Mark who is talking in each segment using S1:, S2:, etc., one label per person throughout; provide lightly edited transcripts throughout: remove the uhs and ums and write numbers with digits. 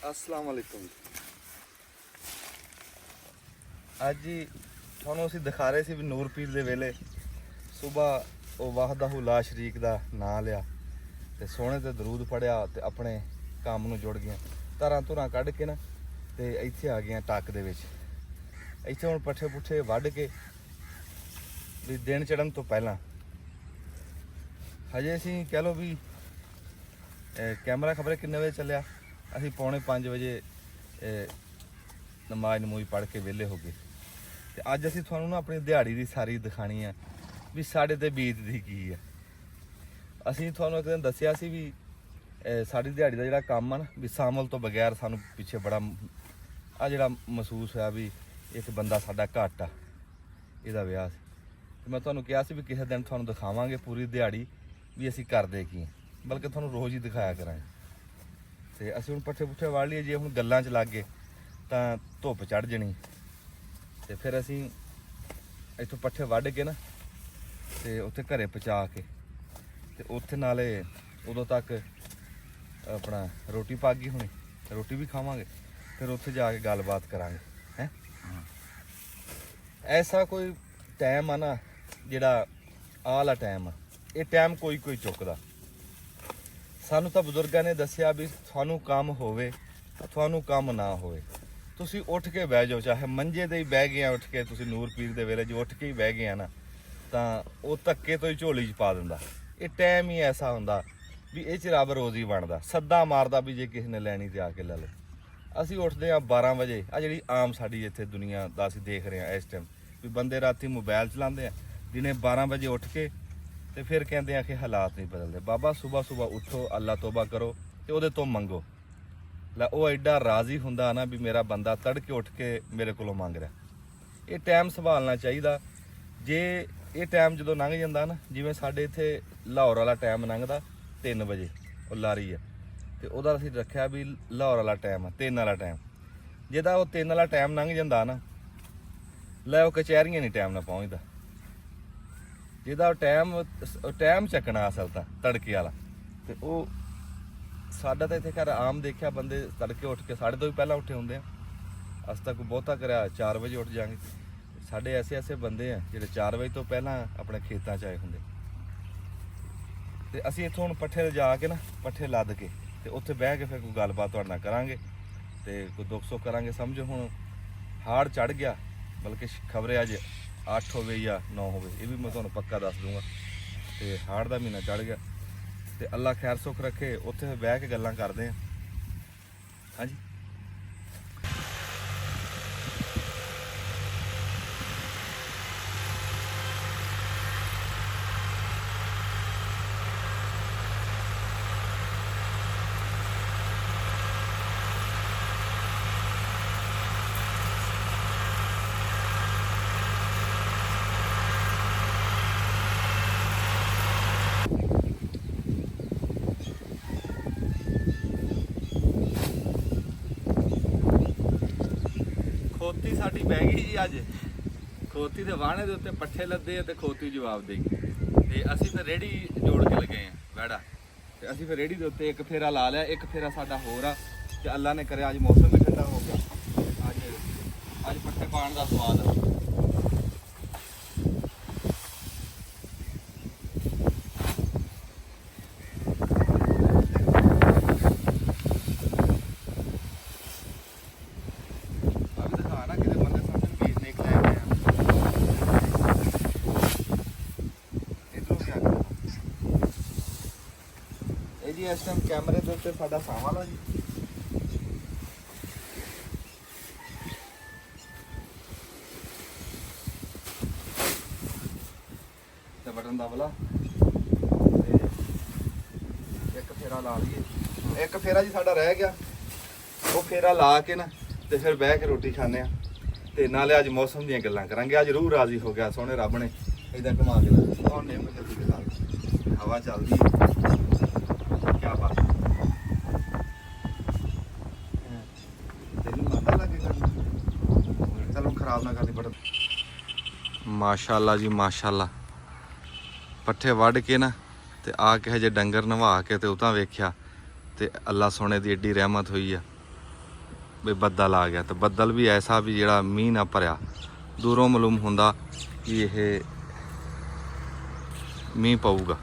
S1: अस्सलाम वालेकुम। ਅੱਜ ਹੀ ਤੁਹਾਨੂੰ ਅਸੀਂ ਦਿਖਾ ਰਹੇ ਸੀ ਵੀ ਨੂਰ ਪੀਰ ਦੇ ਵੇਲੇ ਸੁਬਾ ਉਹ ਵਾਹਦਾਹੂ ਲਾ ਸ਼ਰੀਕ ਦਾ ਨਾਂ ਲਿਆ ਤੇ ਸੋਹਣੇ ਤੇ ਦਰੂਦ ਪੜਿਆ ਤੇ ਆਪਣੇ ਕੰਮ ਨੂੰ ਜੁੜ ਗਿਆ। ਧਾਰਾਂ ਧੁਰਾਂ ਕੱਢ ਕੇ ਨਾ ਤੇ ਇੱਥੇ ਆ ਗਈਆਂ ਟੱਕ ਦੇ ਵਿੱਚ। ਇੱਥੇ ਹੁਣ ਪੱਠੇ ਪੁੱਠੇ ਵੱਢ ਕੇ ਵੀ ਦਿਨ ਚੜ੍ਹਨ ਤੋਂ ਪਹਿਲਾਂ ਹਜੇ ਅਸੀਂ ਕਹਿ ਲਓ ਵੀ ਕੈਮਰਾ ਖਬਰੇ ਕਿੰਨੇ ਵਜੇ ਚੱਲਿਆ, ਅਸੀਂ 4:45 ਵਜੇ ਨਮਾਜ਼ ਨਮੂਜ਼ ਪੜ੍ਹ ਕੇ ਵਿਹਲੇ ਹੋ ਗਏ। ਤੇ ਅੱਜ ਅਸੀਂ ਤੁਹਾਨੂੰ ਨਾ ਆਪਣੀ ਦਿਹਾੜੀ ਦੀ ਸਾਰੀ ਦਿਖਾਣੀ ਆ ਵੀ ਸਾਡੇ ਤੇ ਬੀਤਦੀ ਕੀ ਆ। ਅਸੀਂ ਤੁਹਾਨੂੰ ਇੱਕ ਦਿਨ ਦੱਸਿਆ ਸੀ ਵੀ ਸਾਡੀ ਦਿਹਾੜੀ ਦਾ ਜਿਹੜਾ ਕੰਮ ਆ ਨਾ ਵੀ ਸ਼ਾਮਲ ਤੋਂ ਬਗੈਰ ਸਾਨੂੰ ਪਿੱਛੇ ਬੜਾ ਆ ਜਿਹੜਾ ਮਹਿਸੂਸ ਹੋਇਆ ਵੀ ਇੱਕ ਬੰਦਾ ਸਾਡਾ ਘੱਟ ਆ, ਇਹਦਾ ਵਿਆਹ ਸੀ। ਤੇ ਮੈਂ ਤੁਹਾਨੂੰ ਕਿਹਾ ਸੀ ਵੀ ਕਿਸੇ ਦਿਨ ਤੁਹਾਨੂੰ ਦਿਖਾਵਾਂਗੇ ਪੂਰੀ ਦਿਹਾੜੀ ਵੀ ਅਸੀਂ ਕਰਦੇ ਕੀ, ਬਲਕਿ ਤੁਹਾਨੂੰ ਰੋਜ਼ ਹੀ ਦਿਖਾਇਆ ਕਰਾਂਗੇ। ਤੇ ਅਸੀਂ ਹੁਣ ਪੱਠੇ ਪੁੱਠੇ ਵਾੜ ਲਈਏ, ਜੇ ਹੁਣ ਗੱਲਾਂ 'ਚ ਲੱਗ ਗਏ ਤਾਂ ਧੁੱਪ ਚੜ ਜਣੀ। ਤੇ ਫਿਰ ਅਸੀਂ ਇੱਥੋਂ ਪੱਠੇ ਵੱਢ ਕੇ ਨਾ ਤੇ ਉੱਥੇ ਘਰੇ ਪਹੁੰਚਾ ਕੇ ਤੇ ਉੱਥੇ ਨਾਲੇ ਉਦੋਂ ਤੱਕ ਆਪਣਾ ਰੋਟੀ ਪੱਕ ਗਈ ਹੋਣੀ, ਰੋਟੀ ਵੀ ਖਾਵਾਂਗੇ, ਫਿਰ ਉੱਥੇ ਜਾ ਕੇ ਗੱਲਬਾਤ ਕਰਾਂਗੇ ਹੈ। ਐਸਾ ਕੋਈ ਟਾਈਮ ਆ ਨਾ ਜਿਹੜਾ ਆਹ ਵਾਲਾ ਟਾਈਮ ਆ, ਇਹ ਟਾਈਮ ਕੋਈ ਕੋਈ ਚੁੱਕਦਾ। ਸਾਨੂੰ ਤਾਂ ਬਜ਼ੁਰਗਾਂ ਨੇ ਦੱਸਿਆ ਵੀ ਤੁਹਾਨੂੰ ਕੰਮ ਹੋਵੇ ਤੁਹਾਨੂੰ ਕੰਮ ਨਾ ਹੋਵੇ, ਤੁਸੀਂ ਉੱਠ ਕੇ ਬਹਿ ਜਾਓ। ਚਾਹੇ ਮੰਜੇ ਤੇ ਹੀ ਬਹਿ ਗਏ ਆ ਉੱਠ ਕੇ, ਤੁਸੀਂ ਨੂਰ ਪੀਰ ਦੇ ਵੇਲੇ 'ਚ ਉੱਠ ਕੇ ਹੀ ਬਹਿ ਗਏ ਆ ਨਾ, ਤਾਂ ਉਹ ਧੱਕੇ ਤੋਂ ਹੀ ਝੋਲੀ 'ਚ ਪਾ ਦਿੰਦਾ। ਇਹ ਟਾਈਮ ਹੀ ਐਸਾ ਹੁੰਦਾ ਵੀ ਇਹ 'ਚ ਰੱਬ ਰੋਜ਼ ਹੀ ਬਣਦਾ, ਸੱਦਾ ਮਾਰਦਾ ਵੀ ਜੇ ਕਿਸੇ ਨੇ ਲੈਣੀ ਤੇ ਆ ਕੇ ਲੈ ਲਓ। ਅਸੀਂ ਉੱਠਦੇ ਆ 12 ਵਜੇ, ਆ ਜਿਹੜੀ ਆਮ ਸਾਡੀ ਇੱਥੇ ਦੁਨੀਆ ਦਾ ਅਸੀਂ ਦੇਖ ਰਹੇ ਆ ਇਸ ਟਾਈਮ ਵੀ ਬੰਦੇ ਰਾਤੀ ਮੋਬਾਈਲ ਚਲਾਉਂਦੇ ਆ, ਦਿਨੇ 12 ਵਜੇ ਉੱਠ ਕੇ ਤੇ ਫਿਰ ਕਹਿੰਦੇ ਆ ਕਿ ਹਾਲਾਤ ਨਹੀਂ ਬਦਲਦੇ। ਬਾਬਾ ਸੁਬਾ ਉੱਠੋ, ਅੱਲਾ ਤੋਬਾ ਕਰੋ ਤੇ ਉਹਦੇ ਤੋਂ ਮੰਗੋ। ਲੈ ਉਹ ਐਡਾ ਰਾਜ਼ੀ ਹੁੰਦਾ ਨਾ ਵੀ ਮੇਰਾ ਬੰਦਾ ਤੜਕੇ ਉੱਠ ਕੇ ਮੇਰੇ ਕੋਲੋਂ ਮੰਗ ਰਿਹਾ। ਇਹ ਟਾਈਮ ਸੰਭਾਲਣਾ ਚਾਹੀਦਾ। ਜੇ ਇਹ ਟਾਈਮ ਜਦੋਂ ਲੰਘ ਜਾਂਦਾ ਨਾ, ਜਿਵੇਂ ਸਾਡੇ ਇੱਥੇ ਲਾਹੌਰ ਵਾਲਾ ਟਾਈਮ ਲੰਘਦਾ 3 ਵਜੇ, ਉਹ ਲਾਰੀ ਆ ਤੇ ਉਹਦਾ ਅਸੀਂ ਰੱਖਿਆ ਵੀ ਲਾਹੌਰ ਵਾਲਾ ਟਾਈਮ ਆ 3 ਵਾਲਾ ਟਾਈਮ। ਜਿਹਦਾ ਉਹ 3 ਵਾਲਾ ਟਾਈਮ ਲੰਘ ਜਾਂਦਾ ਨਾ, ਲੈ ਉਹ ਕਚਹਿਰੀਆਂ ਨਹੀਂ ਟਾਈਮ ਨਾਲ ਪਹੁੰਚਦਾ। ਜਿਹਦਾ ਟਾਈਮ ਚੱਕਣਾ ਅਸਲ ਤਾਂ ਤੜਕੇ ਵਾਲਾ, ਤੇ ਉਹ ਸਾਡਾ ਤਾਂ ਇੱਥੇ ਘਰ ਆਮ ਦੇਖਿਆ ਬੰਦੇ ਤੜਕੇ ਉੱਠ ਕੇ ਸਾਡੇ ਤੋਂ ਵੀ ਪਹਿਲਾਂ ਉੱਠੇ ਹੁੰਦੇ ਆ। ਅਸੀਂ ਤਾਂ ਕੋਈ ਬਹੁਤਾ ਕਰਿਆ 4 ਵਜੇ ਉੱਠ ਜਾਾਂਗੇ। ਸਾਡੇ ਐਸੇ ਬੰਦੇ ਆ ਜਿਹੜੇ 4 ਵਜੇ ਤੋਂ ਪਹਿਲਾਂ ਆਪਣੇ ਖੇਤਾਂ 'ਚ ਆਏ ਹੁੰਦੇ। ਤੇ ਅਸੀਂ ਇੱਥੋਂ ਹੁਣ ਪੱਠੇ ਲਿਜਾ ਕੇ ਨਾ ਪੱਠੇ ਲੱਦ ਕੇ ਤੇ ਉੱਥੇ ਬਹਿ ਕੇ ਫਿਰ ਕੋਈ ਗੱਲਬਾਤ ਤੁਹਾਡੇ ਨਾਲ ਕਰਾਂਗੇ ਤੇ ਕੋਈ ਦੁੱਖ ਸੁੱਖ ਕਰਾਂਗੇ। ਸਮਝੋ ਹੁਣ ਹਾੜ ਚੜ ਗਿਆ, ਬਲਕਿ ਖਬਰੇ ਅੱਜ 8 ਹੋਵੇ ਜਾਂ 9 ਹੋਵੇ, ਇਹ ਵੀ ਮੈਂ ਤੁਹਾਨੂੰ ਪੱਕਾ ਦੱਸ ਦੂੰਗਾ। ਤੇ ਹਾੜ ਦਾ ਮਹੀਨਾ ਚੜ ਗਿਆ ਤੇ ਅੱਲਾ ਖੈਰ ਸੁੱਖ ਰੱਖੇ। ਉੱਥੇ ਬਹਿ ਕੇ ਗੱਲਾਂ ਕਰਦੇ ਆ। ਹਾਂਜੀ ਖੋਤੀ ਸਾਡੀ ਬਹਿ ਗਈ ਜੀ। ਅੱਜ ਖੋਤੀ ਦੇ ਵਾਹਣੇ ਦੇ ਉੱਤੇ ਪੱਠੇ ਲੱਦੇ ਆ ਤੇ ਖੋਤੀ ਜਵਾਬ ਦੇ ਗਈ। ਤੇ ਅਸੀਂ ਫਿਰ ਰੇੜੀ ਜੋੜ ਕੇ ਲਗੇ ਆ ਵੈੜਾ, ਤੇ ਅਸੀਂ ਫਿਰ ਰੇੜੀ ਦੇ ਉੱਤੇ ਇੱਕ ਫੇਰਾ ਲਾ ਲਿਆ। ਇੱਕ ਫੇਰਾ ਸਾਡਾ ਹੋਰ ਆ ਤੇ ਅੱਲਾ ਨੇ ਕਰਿਆ ਅੱਜ ਮੌਸਮ ਵੀ ਠੰਡਾ ਹੋ ਗਿਆ। ਅੱਜ ਪੱਠੇ ਪਾਉਣ ਦਾ ਸਵਾਦ ਆ। ਜੀ ਇਸ ਟਾਈਮ ਕੈਮਰੇ ਦੇ ਉੱਤੇ ਸਾਡਾ ਸਾਹਮਣ ਆ ਜੀ। ਤੇ ਬਟਨ ਦਬਲਾ ਤੇ ਇੱਕ ਫੇਰਾ ਲਾ ਲਈਏ। ਇੱਕ ਫੇਰਾ ਜੀ ਸਾਡਾ ਰਹਿ ਗਿਆ, ਉਹ ਫੇਰਾ ਲਾ ਕੇ ਨਾ ਤੇ ਫਿਰ ਬਹਿ ਕੇ ਰੋਟੀ ਖਾਣੇ ਆ ਤੇ ਨਾਲੇ ਅੱਜ ਮੌਸਮ ਦੀਆਂ ਗੱਲਾਂ ਕਰਾਂਗੇ। ਅੱਜ ਰੂਹ ਰਾਜ਼ੀ ਹੋ ਗਿਆ ਸੋਹਣੇ ਰੱਬ ਨੇ ਇਦਾਂ ਘੁਮਾ ਕੇ ਲਾ ਉਹਨੇ ਹਵਾ ਚੱਲਦੀ ਕਿਆ ਬਾਤ। ਚਲੋ ਖਰਾਬ ਨਾ ਕਰਦੀ ਬਟਨ। ਮਾਸ਼ਾਅੱਲਾ ਜੀ ਮਾਸ਼ਾਅੱਲਾ। ਪੱਠੇ ਵੱਢ ਕੇ ਨਾ ਤੇ ਆ ਕੇ ਹਜੇ ਡੰਗਰ ਨਵਾ ਕੇ ਤੇ ਉਤਾਂ ਵੇਖਿਆ ਤੇ ਅੱਲਾ ਸੋਹਣੇ ਦੀ ਏਡੀ ਰਹਿਮਤ ਹੋਈ ਆ। ਵੀ ਬੱਦਲ ਆ ਗਿਆ, ਤੇ ਬੱਦਲ ਵੀ ਐਸਾ ਵੀ ਜਿਹੜਾ ਮੀਂਹ ਨਾ ਭਰਿਆ। ਦੂਰੋਂ ਮਾਲੂਮ ਹੁੰਦਾ ਕਿ ਇਹ ਮੀਂਹ ਪਊਗਾ।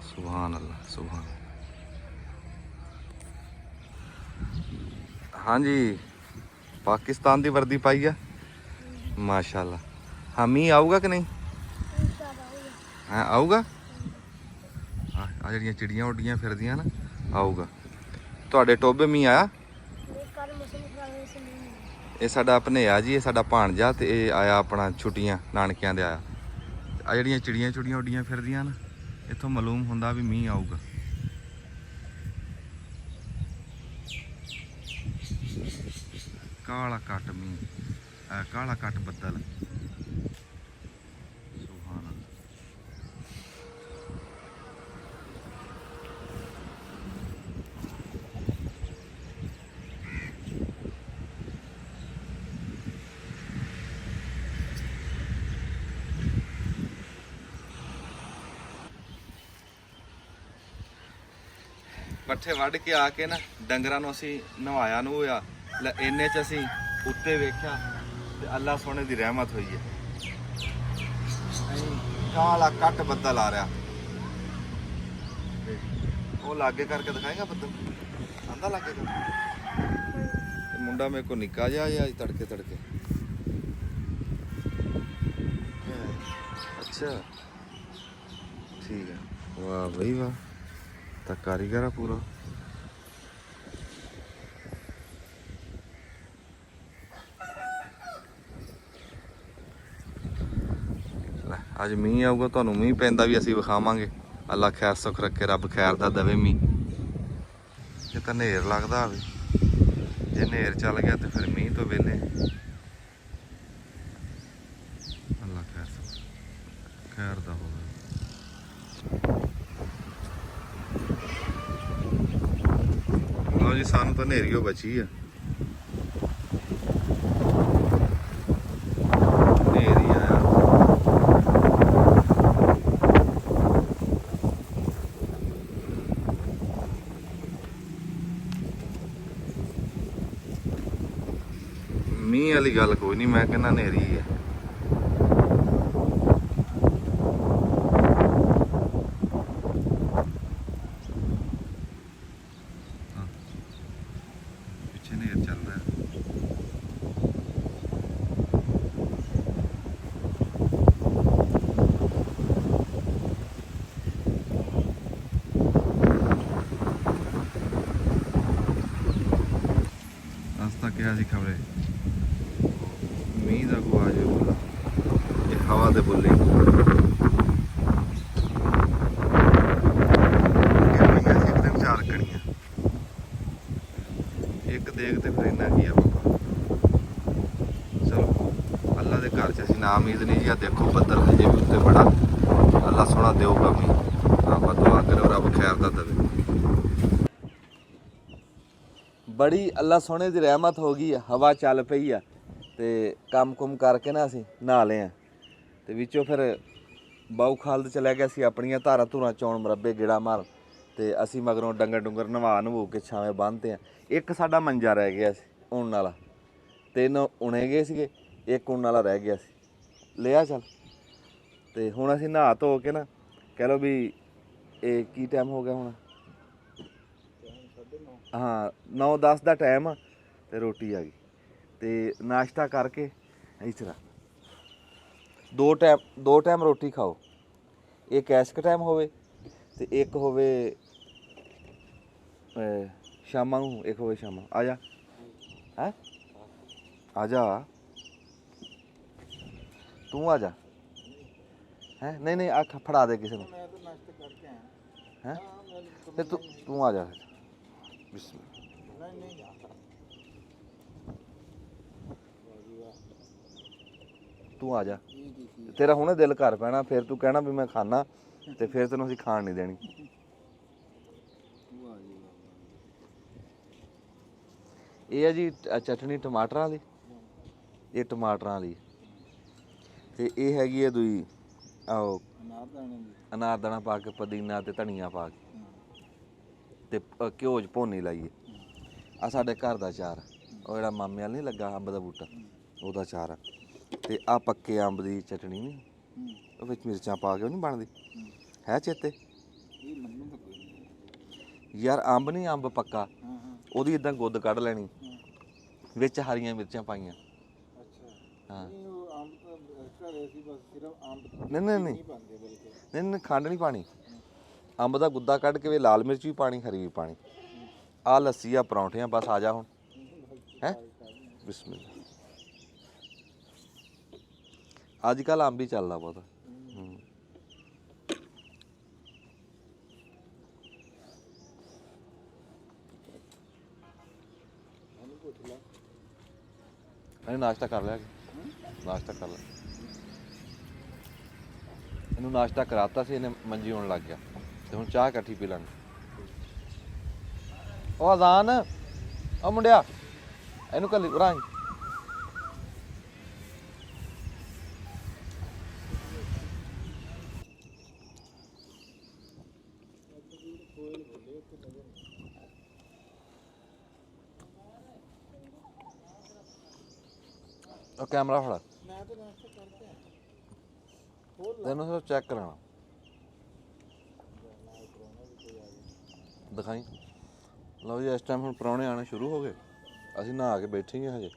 S1: ਸੁਭਾਨ ਅੱਲਾ ਸੁਭਾਨ। ਹਾਂਜੀ ਪਾਕਿਸਤਾਨ ਦੀ ਵਰਦੀ ਪਾਈ ਆ ਮਾਸ਼ਾਅੱਲਾ। ਹਾਂ ਮੀਂਹ ਆਊਗਾ ਕਿ ਨਹੀਂ? ਹਾਂ ਆਊਗਾ। ਆ ਜਿਹੜੀਆਂ ਚਿੜੀਆਂ ਉੱਡੀਆਂ ਫਿਰਦੀਆਂ ਨਾ, ਆਊਗਾ। ਤੁਹਾਡੇ ਟੋਬੇ ਮੀਂਹ ਆਇਆ? ਇਹ ਸਾਡਾ ਭਨੇਆ ਜੀ, ਇਹ ਸਾਡਾ ਭਾਣਜਾ, ਤੇ ਇਹ ਆਇਆ ਆਪਣਾ ਛੁੱਟੀਆਂ ਨਾਨਕਿਆਂ ਦੇ ਆਇਆ। ਆ ਜਿਹੜੀਆਂ ਚਿੜੀਆਂ ਚੁੜੀਆਂ ਉੱਡੀਆਂ ਫਿਰਦੀਆਂ ਨਾ, ਇੱਥੋਂ ਮਾਲੂਮ ਹੁੰਦਾ ਵੀ ਮੀਂਹ ਆਊਗਾ। ਕਾਲਾ ਕੱਟ ਮੀਂਹ, ਕਾਲਾ ਕੱਟ ਬੱਦਲ। ਸੁਭਾਨ ਅੱਲਾਹ। ਪੱਠੇ ਵੱਢ ਕੇ ਆ ਕੇ ਨਾ ਡੰਗਰਾਂ ਨੂੰ ਅਸੀਂ ਨਵਾਇਆ ਨੂੰ ਹੋਇਆ, ਇੰਨੇ ਚ ਅਸੀਂ ਉੱਤੇ ਵੇਖਿਆ ਤੇ ਅੱਲਾ ਸੋਹਣੇ ਦੀ ਰਹਿਮਤ ਹੋਈ ਹੈ। ਕਾਲਾ ਕੱਟ ਬੱਦਲ ਆ ਰਿਹਾ। ਉਹ ਲਾਗੇ ਕਰਕੇ ਦਿਖਾਏਗਾ ਬੱਦਲ? ਆਂਦਾ ਲਾਗੇ ਕਰ। ਮੁੰਡਾ ਮੇਰੇ ਕੋ ਨਿੱਕਾ ਜਿਹਾ ਅੱਜ ਤੜਕੇ ਤੜਕੇ। ਅੱਛਾ ਠੀਕ ਹੈ। ਵਾਹ ਬਈ ਵਾਹ, ਤਾਂ ਕਾਰੀਗਰ ਆ ਪੂਰਾ। ਅੱਜ ਮੀਂਹ ਆਊਗਾ, ਤੁਹਾਨੂੰ ਮੀਂਹ ਪੈਂਦਾ ਵੀ ਅਸੀਂ ਵਿਖਾਵਾਂਗੇ। ਅੱਲਾ ਖੈਰ ਸੁੱਖ ਰੱਖੇ, ਰੱਬ ਖੈਰ ਦਾ ਦੇਵੇ ਮੀਂਹ। ਇਹ ਤਾਂ ਹਨੇਰ ਲੱਗਦਾ ਹੋਵੇ, ਜੇ ਹਨੇਰ ਚੱਲ ਗਿਆ ਤੇ ਫਿਰ ਮੀਂਹ ਤੋਂ ਵਿਹਲੇ। ਅੱਲਾ ਖੈਰ ਸੁੱਖ ਖੈਰ ਦਾ ਹੋਵੇ। ਲਓ ਜੀ ਸਾਨੂੰ ਤਾਂ ਹਨੇਰੀਓ ਬਚੀ ਆ। ਹਨੇਰੀ ਆਇਆ। ਮੀਂਹ ਵਾਲੀ ਗੱਲ ਕੋਈ ਨਹੀਂ, ਮੈਂ ਕਹਿੰਦਾ ਹਨੇਰੀ ਹੈ। ਪਿੱਛੇ ਹਨੇਰ ਚੱਲ ਰਿਹਾ। ਅਸ ਤਾਂ ਕਿਹਾ ਸੀ ਖਬਰੇ ਮੀਂਹ ਦਾ ਕੋ ਆ ਜਾਊ ਬੁੱਲਾ, ਇਹ ਹਵਾ ਦੇ ਬੁੱਲੇ। ਇੱਕ ਦਿਨ ਚਾਰ ਕਣੀਆਂ, ਇੱਕ ਦੇਖ ਤੇ ਫਿਰ ਇੰਨਾ ਕੀ ਆ ਬਾਬਾ। ਚਲੋ ਅੱਲਾ ਦੇ ਘਰ 'ਚ ਅਸੀਂ ਨਾ ਉਮੀਦ ਨਹੀਂ ਜੀ। ਆ ਦੇਖੋ ਬੱਦਲ ਹਜੇ ਵੀ ਉੱਤੇ ਬੜਾ, ਅੱਲਾ ਸੋਹਣਾ ਦੇਊਗਾ ਮੀਂਹ। ਆਪਾਂ ਦੁਆ ਕਰੋ ਰੱਬ ਖੈਰ ਦਾ ਦੇਵੇ। ਬੜੀ ਅੱਲਾ ਸੋਹਣੇ ਦੀ ਰਹਿਮਤ ਹੋ ਗਈ ਆ, ਹਵਾ ਚੱਲ ਪਈ ਆ, ਤੇ ਕੰਮ ਕੁਮ ਕਰਕੇ ਨਾ ਅਸੀਂ ਨਹਾ ਲਏ ਆ। ਤੇ ਵਿੱਚੋਂ ਫਿਰ ਬਾਊ ਖਾਲਦ ਚਲਿਆ ਗਿਆ ਸੀ ਆਪਣੀਆਂ ਧਾਰਾਂ ਧੂਰਾਂ ਚੌਣ, ਮਰੱਬੇ ਗੇੜਾ ਮਾਰ, ਤੇ ਅਸੀਂ ਮਗਰੋਂ ਡੰਗਰ ਡੁੰਗਰ ਨਵਾ ਨਵੂ ਕੇ ਛਾਵੇਂ ਬੰਨ੍ਹਤੇ ਆ। ਇੱਕ ਸਾਡਾ ਮੰਜਾ ਰਹਿ ਗਿਆ ਸੀ ਉਣ ਵਾਲਾ, 3 ਉਣੇ ਗਏ ਸੀਗੇ, ਇੱਕ ਉਣ ਵਾਲਾ ਰਹਿ ਗਿਆ ਸੀ, ਲਿਆ ਚੱਲ। ਤੇ ਹੁਣ ਅਸੀਂ ਨਹਾ ਧੋ ਕੇ ਨਾ, ਕਹਿ ਲਓ ਵੀ ਇਹ ਕੀ ਟਾਈਮ ਹੋ ਗਿਆ ਹੁਣ? ਹਾਂ 9-10 ਦਾ ਟਾਈਮ ਆ, ਤੇ ਰੋਟੀ ਆ ਗਈ। ਤੇ ਨਾਸ਼ਤਾ ਕਰਕੇ ਇਸ ਤਰ੍ਹਾਂ ਦੋ ਟਾਈਮ ਰੋਟੀ ਖਾਓ। ਇੱਕ ਐਸਕ ਟਾਈਮ ਹੋਵੇ ਤੇ ਇੱਕ ਹੋਵੇ ਸ਼ਾਮਾਂ ਨੂੰ, ਇੱਕ ਹੋਵੇ ਸ਼ਾਮਾਂ। ਆ ਜਾ ਹੈਂ, ਆ ਜਾ ਤੂੰ, ਆ ਜਾ। ਹੈਂ ਨਹੀਂ ਆ ਫੜਾ ਦੇ ਕਿਸੇ ਨੂੰ। ਹੈਂ ਤੇ ਤੂੰ ਆ ਜਾ। ਤੂੰ ਆ ਜਾ, ਤੇਰਾ ਹੁਣੇ ਦਿਲ ਕਰ ਪੈਣਾ, ਫਿਰ ਤੂੰ ਕਹਿਣਾ ਵੀ ਮੈਂ ਖਾਣਾ, ਤੇ ਫਿਰ ਤੈਨੂੰ ਅਸੀਂ ਖਾਣ ਨਹੀਂ ਦੇਣੀ। ਇਹ ਹੈ ਜੀ ਚਟਨੀ ਟਮਾਟਰਾਂ ਦੀ, ਇਹ ਟਮਾਟਰਾਂ ਵਾਲੀ, ਤੇ ਇਹ ਹੈਗੀ ਹੈ ਦੂਈ ਆਹੋ ਅਨਾਰਦਾਣਾ ਪਾ ਕੇ, ਪੁਦੀਨਾ ਤੇ ਧਨੀਆ ਪਾ ਕੇ। ਤੇ ਘਿਓ 'ਚ ਭੋਨੀ ਲਾਈਏ। ਆ ਸਾਡੇ ਘਰ ਦਾ ਅਚਾਰ, ਉਹ ਜਿਹੜਾ ਮਾਮੇ ਵਾਲ ਨਹੀਂ ਲੱਗਾ ਅੰਬ ਦਾ ਬੂਟਾ, ਉਹਦਾ ਅਚਾਰ ਆ। ਤੇ ਆ ਪੱਕੇ ਅੰਬ ਦੀ ਚਟਣੀ ਨਹੀਂ, ਉਹ ਵਿੱਚ ਮਿਰਚਾਂ ਪਾ ਕੇ ਉਹ ਨਹੀਂ ਬਣਦੀ, ਹੈ ਚੇਤੇ? ਯਾਰ ਅੰਬ ਨਹੀਂ, ਅੰਬ ਪੱਕਾ, ਉਹਦੀ ਇਦਾਂ ਗੁੱਦ ਕੱਢ ਲੈਣੀ, ਵਿੱਚ ਹਰੀਆਂ ਮਿਰਚਾਂ ਪਾਈਆਂ। ਹਾਂ ਨਹੀਂ ਨਹੀਂ ਨਹੀਂ ਨਹੀਂ ਨਹੀਂ, ਖੰਡ ਨਹੀਂ ਪਾਣੀ, ਅੰਬ ਦਾ ਗੁੱਦਾ ਕੱਢ ਕੇ ਲਾਲ ਮਿਰਚ ਵੀ ਪਾਣੀ, ਹਰੀ ਵੀ ਪਾਣੀ। ਆ ਲੱਸੀ ਆ, ਪਰੌਂਠੀਆਂ, ਬਸ ਆ ਜਾ ਹੁਣ। ਹੈ ਬਿਸਮਿਲ੍ਲਾ। ਅੱਜ ਕੱਲ੍ਹ ਅੰਬ ਹੀ ਚੱਲਦਾ ਬਹੁਤ। ਇਹਨੇ ਨਾਸ਼ਤਾ ਕਰ ਲਿਆ, ਨਾਸ਼ਤਾ ਕਰ ਲਿਆ, ਇਹਨੂੰ ਨਾਸ਼ਤਾ ਕਰਾਤਾ ਸੀ, ਇਹਨੇ ਮੰਜੀ ਆਉਣ ਲੱਗ ਗਿਆ, ਤੇ ਹੁਣ ਚਾਹ ਇਕੱਠੀ ਪੀ ਲਾਂਗੇ। ਉਹ ਅਜ਼ਾਨ, ਉਹ ਮੁੰਡਿਆ ਇਹਨੂੰ ਕੱਲੀ ਰਾਂ। ਉਹ ਕੈਮਰਾ ਫੜਾ, ਤੈਨੂੰ ਸਿਰਫ ਚੈੱਕ ਕਰਾਉਣਾ, ਦਿਖਾਈ। ਲਓ ਜੀ, ਇਸ ਟਾਈਮ ਹੁਣ ਪ੍ਰਾਹੁਣੇ ਆਉਣੇ ਸ਼ੁਰੂ ਹੋ ਗਏ, ਅਸੀਂ ਨਹਾ ਕੇ ਬੈਠੇ ਹਾਂ ਹਜੇ।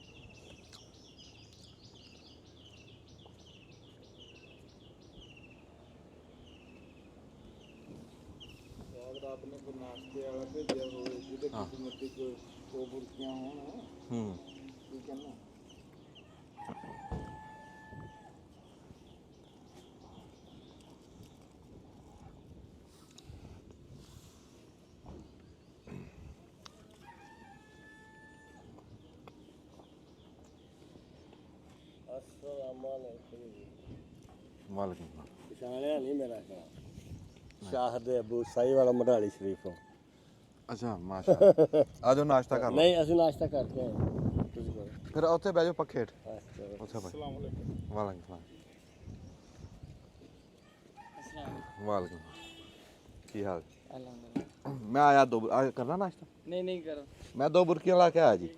S1: ਵਾਲੇਕੁਮ
S2: ਪਛਾਣਿਆ ਨਹੀਂ ਮੇਰਾ ਸ਼ਾਹ ਦੇ ਅਬੂ ਸਾਈ ਵਾਲਾ ਮਢਾਲੀ ਸ਼ਰੀਫੋਂ।
S1: ਅੱਛਾ ਮਾਸ਼ਾਅੱਲਾ, ਆ ਜਾਓ ਨਾਸ਼ਤਾ ਕਰ ਲਓ।
S2: ਨਹੀਂ ਅਸੀਂ ਨਾਸ਼ਤਾ ਕਰਕੇ ਆਏ, ਤੁਸੀਂ ਕਰੋ।
S1: ਫਿਰ ਉੱਥੇ ਬਹਿ ਜਾਓ ਪੱਖੇ ਹੇਠ।
S2: ਅੱਛਾ
S1: ਉੱਥੇ ਬਹਿ।
S2: ਅਸਲਾਮ ਵਾਲੇਕੁਮ।
S1: ਵਾਲੇਕੁਮ ਸਲਾਮ। ਵਾਲੇਕੁਮ। ਕੀ ਹਾਲ?
S2: ਅਲਹਮਦੁਲਿਲਾ।
S1: ਮੈਂ ਆਇਆ ਦੋ ਕਰਨਾ ਨਾਸ਼ਤਾ?
S2: ਨਹੀਂ ਕਰੋ,
S1: ਮੈਂ 2 ਬੁਰਕੀਆਂ ਲਾ ਕੇ ਆਇਆ ਜੀ।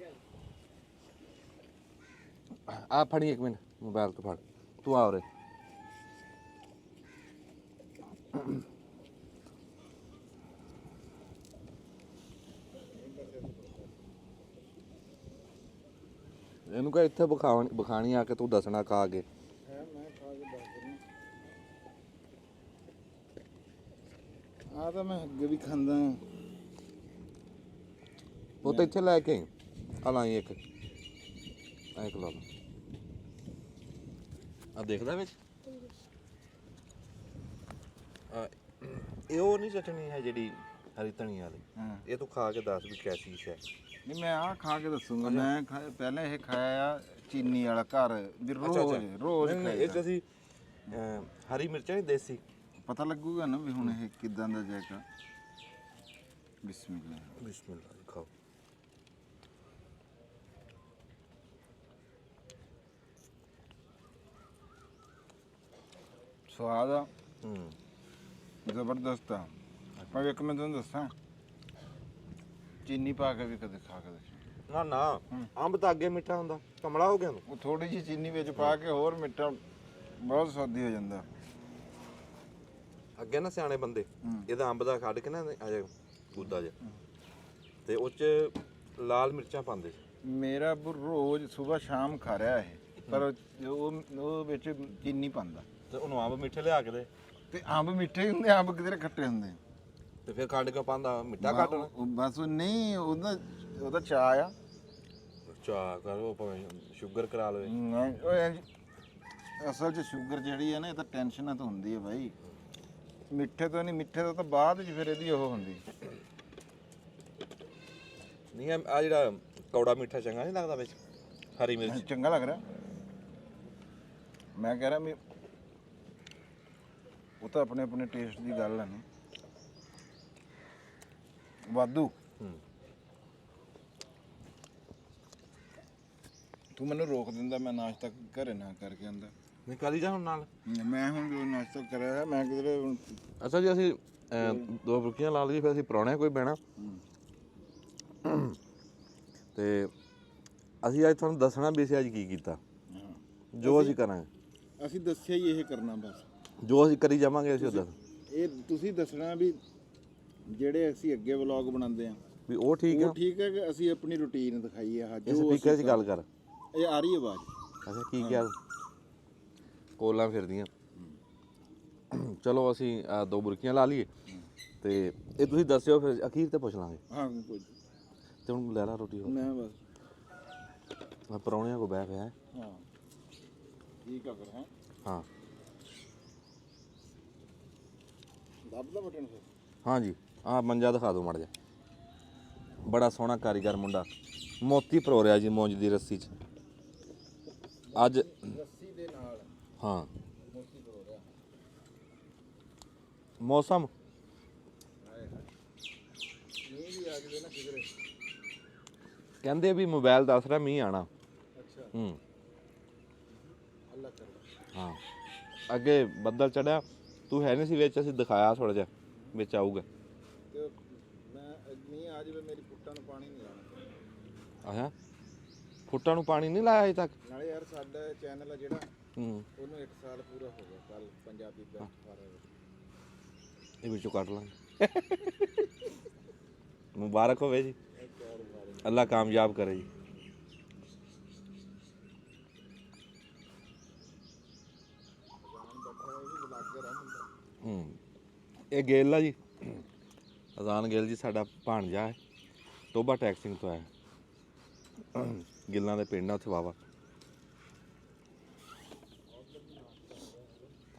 S1: ਆ ਫੜੀ 1 ਮਿੰਟ, ਮੋਬਾਈਲ ਤੋਂ ਫੜ, ਤੂੰ ਆ ਉਰੇ। ਇਹਨੂੰ ਕਹ ਇੱਥੇ ਬਖਾਣੀ ਆ ਕੇ ਤੂੰ ਦੱਸਣਾ ਖਾ ਕੇ।
S2: ਮੈਂ ਖਾ ਕੇ ਦੱਸ ਦਿੰਦਾ। ਆ ਤਾਂ ਮੈਂ ਅੱਗੇ ਵੀ ਖਾਂਦਾ ਹਾਂ।
S1: ਉਹ ਤਾਂ ਇੱਥੇ ਲੈ ਕੇ ਆ ਲਾਈ ਇੱਕ ਲਾ ਲਾ। ਆ ਦੇਖਦਾ ਵਿੱਚ ਇਹ ਉਹ ਨਹੀਂ ਚਟਣੀ ਹੈ ਜਿਹੜੀ ਹਰੀ ਧਨੀਆ ਵਾਲੀ, ਇਹ ਤੂੰ ਖਾ ਕੇ ਦੱਸ ਵੀ ਕੈਸੀ ਹੈ।
S2: ਨਹੀਂ ਮੈਂ ਆ ਖਾ ਕੇ ਦੱਸੂਗਾ। ਮੈਂ ਪਹਿਲਾਂ ਇਹ ਖਾਇਆ ਆ ਚੀਨੀ ਵਾਲਾ ਘਰ ਵੀ ਰੋਜ਼
S1: ਇੱਕ ਅਸੀਂ ਹਰੀ ਮਿਰਚਾਂ ਹੀ ਦੇਸੀ,
S2: ਪਤਾ ਲੱਗੂਗਾ ਨਾ ਵੀ ਹੁਣ ਇਹ ਕਿਦਾਂ ਦਾ ਜਾਏਗਾ। ਬਿਸਮਿਲ੍ਲਾ
S1: ਬਿਸਮਿਲ੍ਲਾ ਖਾਓ।
S2: ਸਵਾਦ ਆ, ਜ਼ਬਰਦਸਤ ਆ। ਪਰ ਇੱਕ ਮੈਂ ਤੁਹਾਨੂੰ ਦੱਸਾਂ, ਚੀਨੀ ਪਾ ਕੇ ਵੀ ਕਦੇ ਖਾ ਕੇ ਦੇਖੋ।
S1: ਨਾ ਨਾ, ਅੰਬ ਤਾਂ ਅੱਗੇ ਮਿੱਠਾ ਹੁੰਦਾ, ਕਮਲਾ ਹੋ ਗਿਆ ਤੂੰ।
S2: ਉਹ ਥੋੜੀ ਜਿਹੀ ਚੀਨੀ ਵਿੱਚ ਪਾ ਕੇ ਹੋਰ ਮਿੱਠਾ ਬਹੁਤ ਸਵਾਦੀ ਹੋ ਜਾਂਦਾ।
S1: ਅੱਗੇ ਨਾ ਸਿਆਣੇ ਬੰਦੇ ਇਹਦਾ ਅੰਬ ਦਾ ਕੱਢ ਕੇ ਨਾ ਅਜੇ ਗੁੱਦਾ ਜਿਹਾ, ਤੇ ਉਹ 'ਚ ਲਾਲ ਮਿਰਚਾਂ ਪਾਉਂਦੇ ਸੀ।
S2: ਮੇਰਾ ਰੋਜ਼ ਸਵੇਰ ਸ਼ਾਮ ਖਾ ਰਿਹਾ ਇਹ, ਪਰ ਉਹ ਵਿੱਚ ਚੀਨੀ ਪਾਉਂਦਾ।
S1: ਤੇ ਉਹਨੂੰ ਅੰਬ ਮਿੱਠੇ ਲਿਆ ਕੇ ਦੇ,
S2: ਤੇ ਅੰਬ ਮਿੱਠੇ ਹੁੰਦੇ, ਅੰਬ ਕਿਧਰੇ ਖੱਟੇ ਹੁੰਦੇ।
S1: ਤੇ ਫਿਰ ਖੰਡ ਕਿਉਂ ਪਾਉਂਦਾ? ਮਿੱਠਾ ਘੱਟ ਨਾ
S2: ਬਸ ਉਹ ਨਹੀਂ, ਉਹਦਾ ਚਾਹ ਆ।
S1: ਚਾਹ ਕਰੋ ਭਾਵੇਂ ਸ਼ੂਗਰ ਕਰਾ ਲਵੇ।
S2: ਅਸਲ 'ਚ ਸ਼ੂਗਰ ਜਿਹੜੀ ਹੈ ਨਾ, ਇਹ ਤਾਂ ਟੈਨਸ਼ਨਾਂ ਤਾਂ ਹੁੰਦੀ ਹੈ ਬਾਈ। ਮਿੱਠੇ ਤੋਂ ਨਹੀਂ, ਮਿੱਠੇ ਤੋਂ ਤਾਂ ਬਾਅਦ 'ਚ ਫਿਰ ਇਹਦੀ ਉਹ ਹੁੰਦੀ।
S1: ਨਹੀਂ ਆ ਜਿਹੜਾ ਕੌੜਾ ਮਿੱਠਾ ਚੰਗਾ ਨਹੀਂ ਲੱਗਦਾ ਵਿੱਚ ਹਰੀ ਮਿਰਚ?
S2: ਚੰਗਾ ਲੱਗ ਰਿਹਾ। ਮੈਂ ਕਹਿ ਰਿਹਾ ਵੀ ਉਹ ਤਾਂ ਆਪਣੇ ਆਪਣੇ ਟੇਸਟ ਦੀ ਗੱਲ ਹੈ ਨਾ। ਵਾਧੂ। ਤੂੰ ਮੈਨੂੰ ਰੋਕ ਦਿੰਦਾ, ਮੈਂ ਨਾਸ਼ਤਾ ਘਰੇ ਨਾ ਕਰਕੇ ਆਂਦਾ।
S1: ਨਹੀਂ ਕਰੀ ਜਾ ਹੁਣ ਨਾਲ।
S2: ਮੈਂ ਹੁਣ ਜੋ ਨਾਸ਼ਤਾ ਕਰਿਆ ਹੈ, ਮੈਂ ਕਿਧਰੇ
S1: ਅੱਛਾ ਜੀ, ਅਸੀਂ
S3: ਦੋ ਬੁਰਕੀਆਂ ਲਾ ਲਈਏ, ਫਿਰ ਅਸੀਂ ਪ੍ਰਾਹੁਣੇ ਕੋਈ ਬਹਿਣਾ। ਤੇ ਅਸੀਂ ਅੱਜ ਤੁਹਾਨੂੰ ਦੱਸਣਾ ਵੀ ਅਸੀਂ ਅੱਜ ਕੀ ਕੀਤਾ, ਜੋ ਅਸੀਂ ਕਰਾਂਗੇ।
S2: ਅਸੀਂ ਦੱਸਿਆ ਹੀ ਇਹ ਕਰਨਾ ਬਸ,
S3: ਜੋ ਅਸੀਂ ਕਰੀ ਜਾਵਾਂਗੇ ਅਸੀਂ ਉਹ ਦੱਸ
S2: ਇਹ ਤੁਸੀਂ ਦੱਸਣਾ ਵੀ ਜਿਹੜੇ ਅਸੀਂ ਅੱਗੇ ਵਲੌਗ ਬਣਾਉਂਦੇ ਆ
S3: ਵੀ ਉਹ ਠੀਕ ਆ।
S2: ਉਹ ਠੀਕ ਹੈ ਕਿ ਅਸੀਂ ਆਪਣੀ ਰੁਟੀਨ ਦਿਖਾਈਏ। ਆਹ
S3: ਇਸ ਸਪੀਕਰ 'ਚ ਗੱਲ ਕਰ।
S2: ਇਹ ਆ ਰਹੀ ਆਵਾਜ਼?
S3: ਅੱਛਾ ਕੀ ਕਿਹਾ? ਕੋਲਾਂ ਫਿਰਦੀਆਂ। ਚਲੋ ਅਸੀਂ ਦੋ ਬੁਰਕੀਆਂ ਲਾ ਲਈਏ ਤੇ ਇਹ ਤੁਸੀਂ ਦੱਸਿਓ, ਫਿਰ ਅਖੀਰ ਤੇ ਪੁੱਛ ਲਾਂਗੇ।
S2: ਹਾਂ ਕੋਈ
S3: ਤੇ ਹੁਣ ਲੈ ਲਾ ਰੋਟੀ।
S2: ਮੈਂ ਬਸ
S3: ਮੈਂ ਪ੍ਰਾਹੁਣਿਆਂ ਕੋ ਬਹਿ ਪਿਆ।
S2: ਹਾਂ ਠੀਕ ਆ ਫਿਰ।
S3: ਹਾਂ
S2: ਦੱਬਦਾ ਬਟਨ ਫਿਰ।
S3: ਹਾਂਜੀ ਆਹ ਮੰਜਾ ਦਿਖਾ ਦਿਓ ਮਾੜਾ ਜਿਹਾ। ਬੜਾ ਸੋਹਣਾ ਕਾਰੀਗਰ ਮੁੰਡਾ, ਮੋਤੀ ਪਰੋ ਰਿਹਾ ਜੀ ਮੌਂਜ ਦੀ ਰੱਸੀ 'ਚ ਅੱਜ।
S2: ਰੱਸੀ ਦੇ ਨਾਲ
S3: ਹਾਂ
S2: ਮੋਤੀ ਪਰੋ ਰਿਹਾ।
S3: ਮੌਸਮ
S2: ਮੀਂਹ ਵੀ ਆ ਜਾਵੇ ਨਾ ਕਿਧਰੇ।
S3: ਕਹਿੰਦੇ ਵੀ ਮੋਬਾਈਲ ਦੱਸ ਰਿਹਾ ਮੀਂਹ ਆਣਾ।
S2: ਅੱਛਾ ਅੱਲਾ ਕਰ।
S3: ਹਾਂ ਅੱਗੇ ਬੱਦਲ ਚੜਿਆ, ਤੂੰ ਹੈ ਨਹੀਂ ਸੀ ਵਿੱਚ, ਅਸੀਂ ਦਿਖਾਇਆ ਥੋੜਾ ਜਿਹਾ ਵਿੱਚ ਆਊਗਾ।
S2: ਤੇ ਮੈਂ ਮੀਂਹ ਆ ਜਾਵੇ, ਮੇਰੀ ਫੁੱਟਾਂ ਨੂੰ ਪਾਣੀ ਨਹੀਂ ਲਾਉਣਾ।
S3: ਅੱਛਾ ਫੁੱਟਾਂ ਨੂੰ ਪਾਣੀ ਨਹੀਂ ਲਾਇਆ ਅਜੇ ਤੱਕ?
S2: ਨਾਲੇ ਯਾਰ ਸਾਡਾ ਚੈਨਲ ਆ ਜਿਹੜਾ, ਉਹਨੂੰ 1 ਸਾਲ ਪੂਰਾ ਹੋ ਗਿਆ ਕੱਲ। ਪੰਜਾਬੀ ਬੈਸਟ ਫਾਰਮ
S3: ਇਹ ਵਿੱਚੋਂ ਕੱਟ ਲਾਂਗੇ। ਮੁਬਾਰਕ ਹੋਵੇ ਜੀ, ਅੱਲਾ ਕਾਮਯਾਬ ਕਰੇ ਜੀ। ਇਹ ਗੇਲ ਆ ਜੀ, ਅਜ਼ਾਨ ਗਿੱਲ ਜੀ ਸਾਡਾ ਭਾਣਜਾ ਹੈ, ਟੋਬਾ ਟੈਕਸਿੰਗ ਤੋਂ ਆਇਆ। ਗਿੱਲਾਂ ਦੇ ਪਿੰਡ ਆ ਉੱਥੇ ਵਾਵਾ।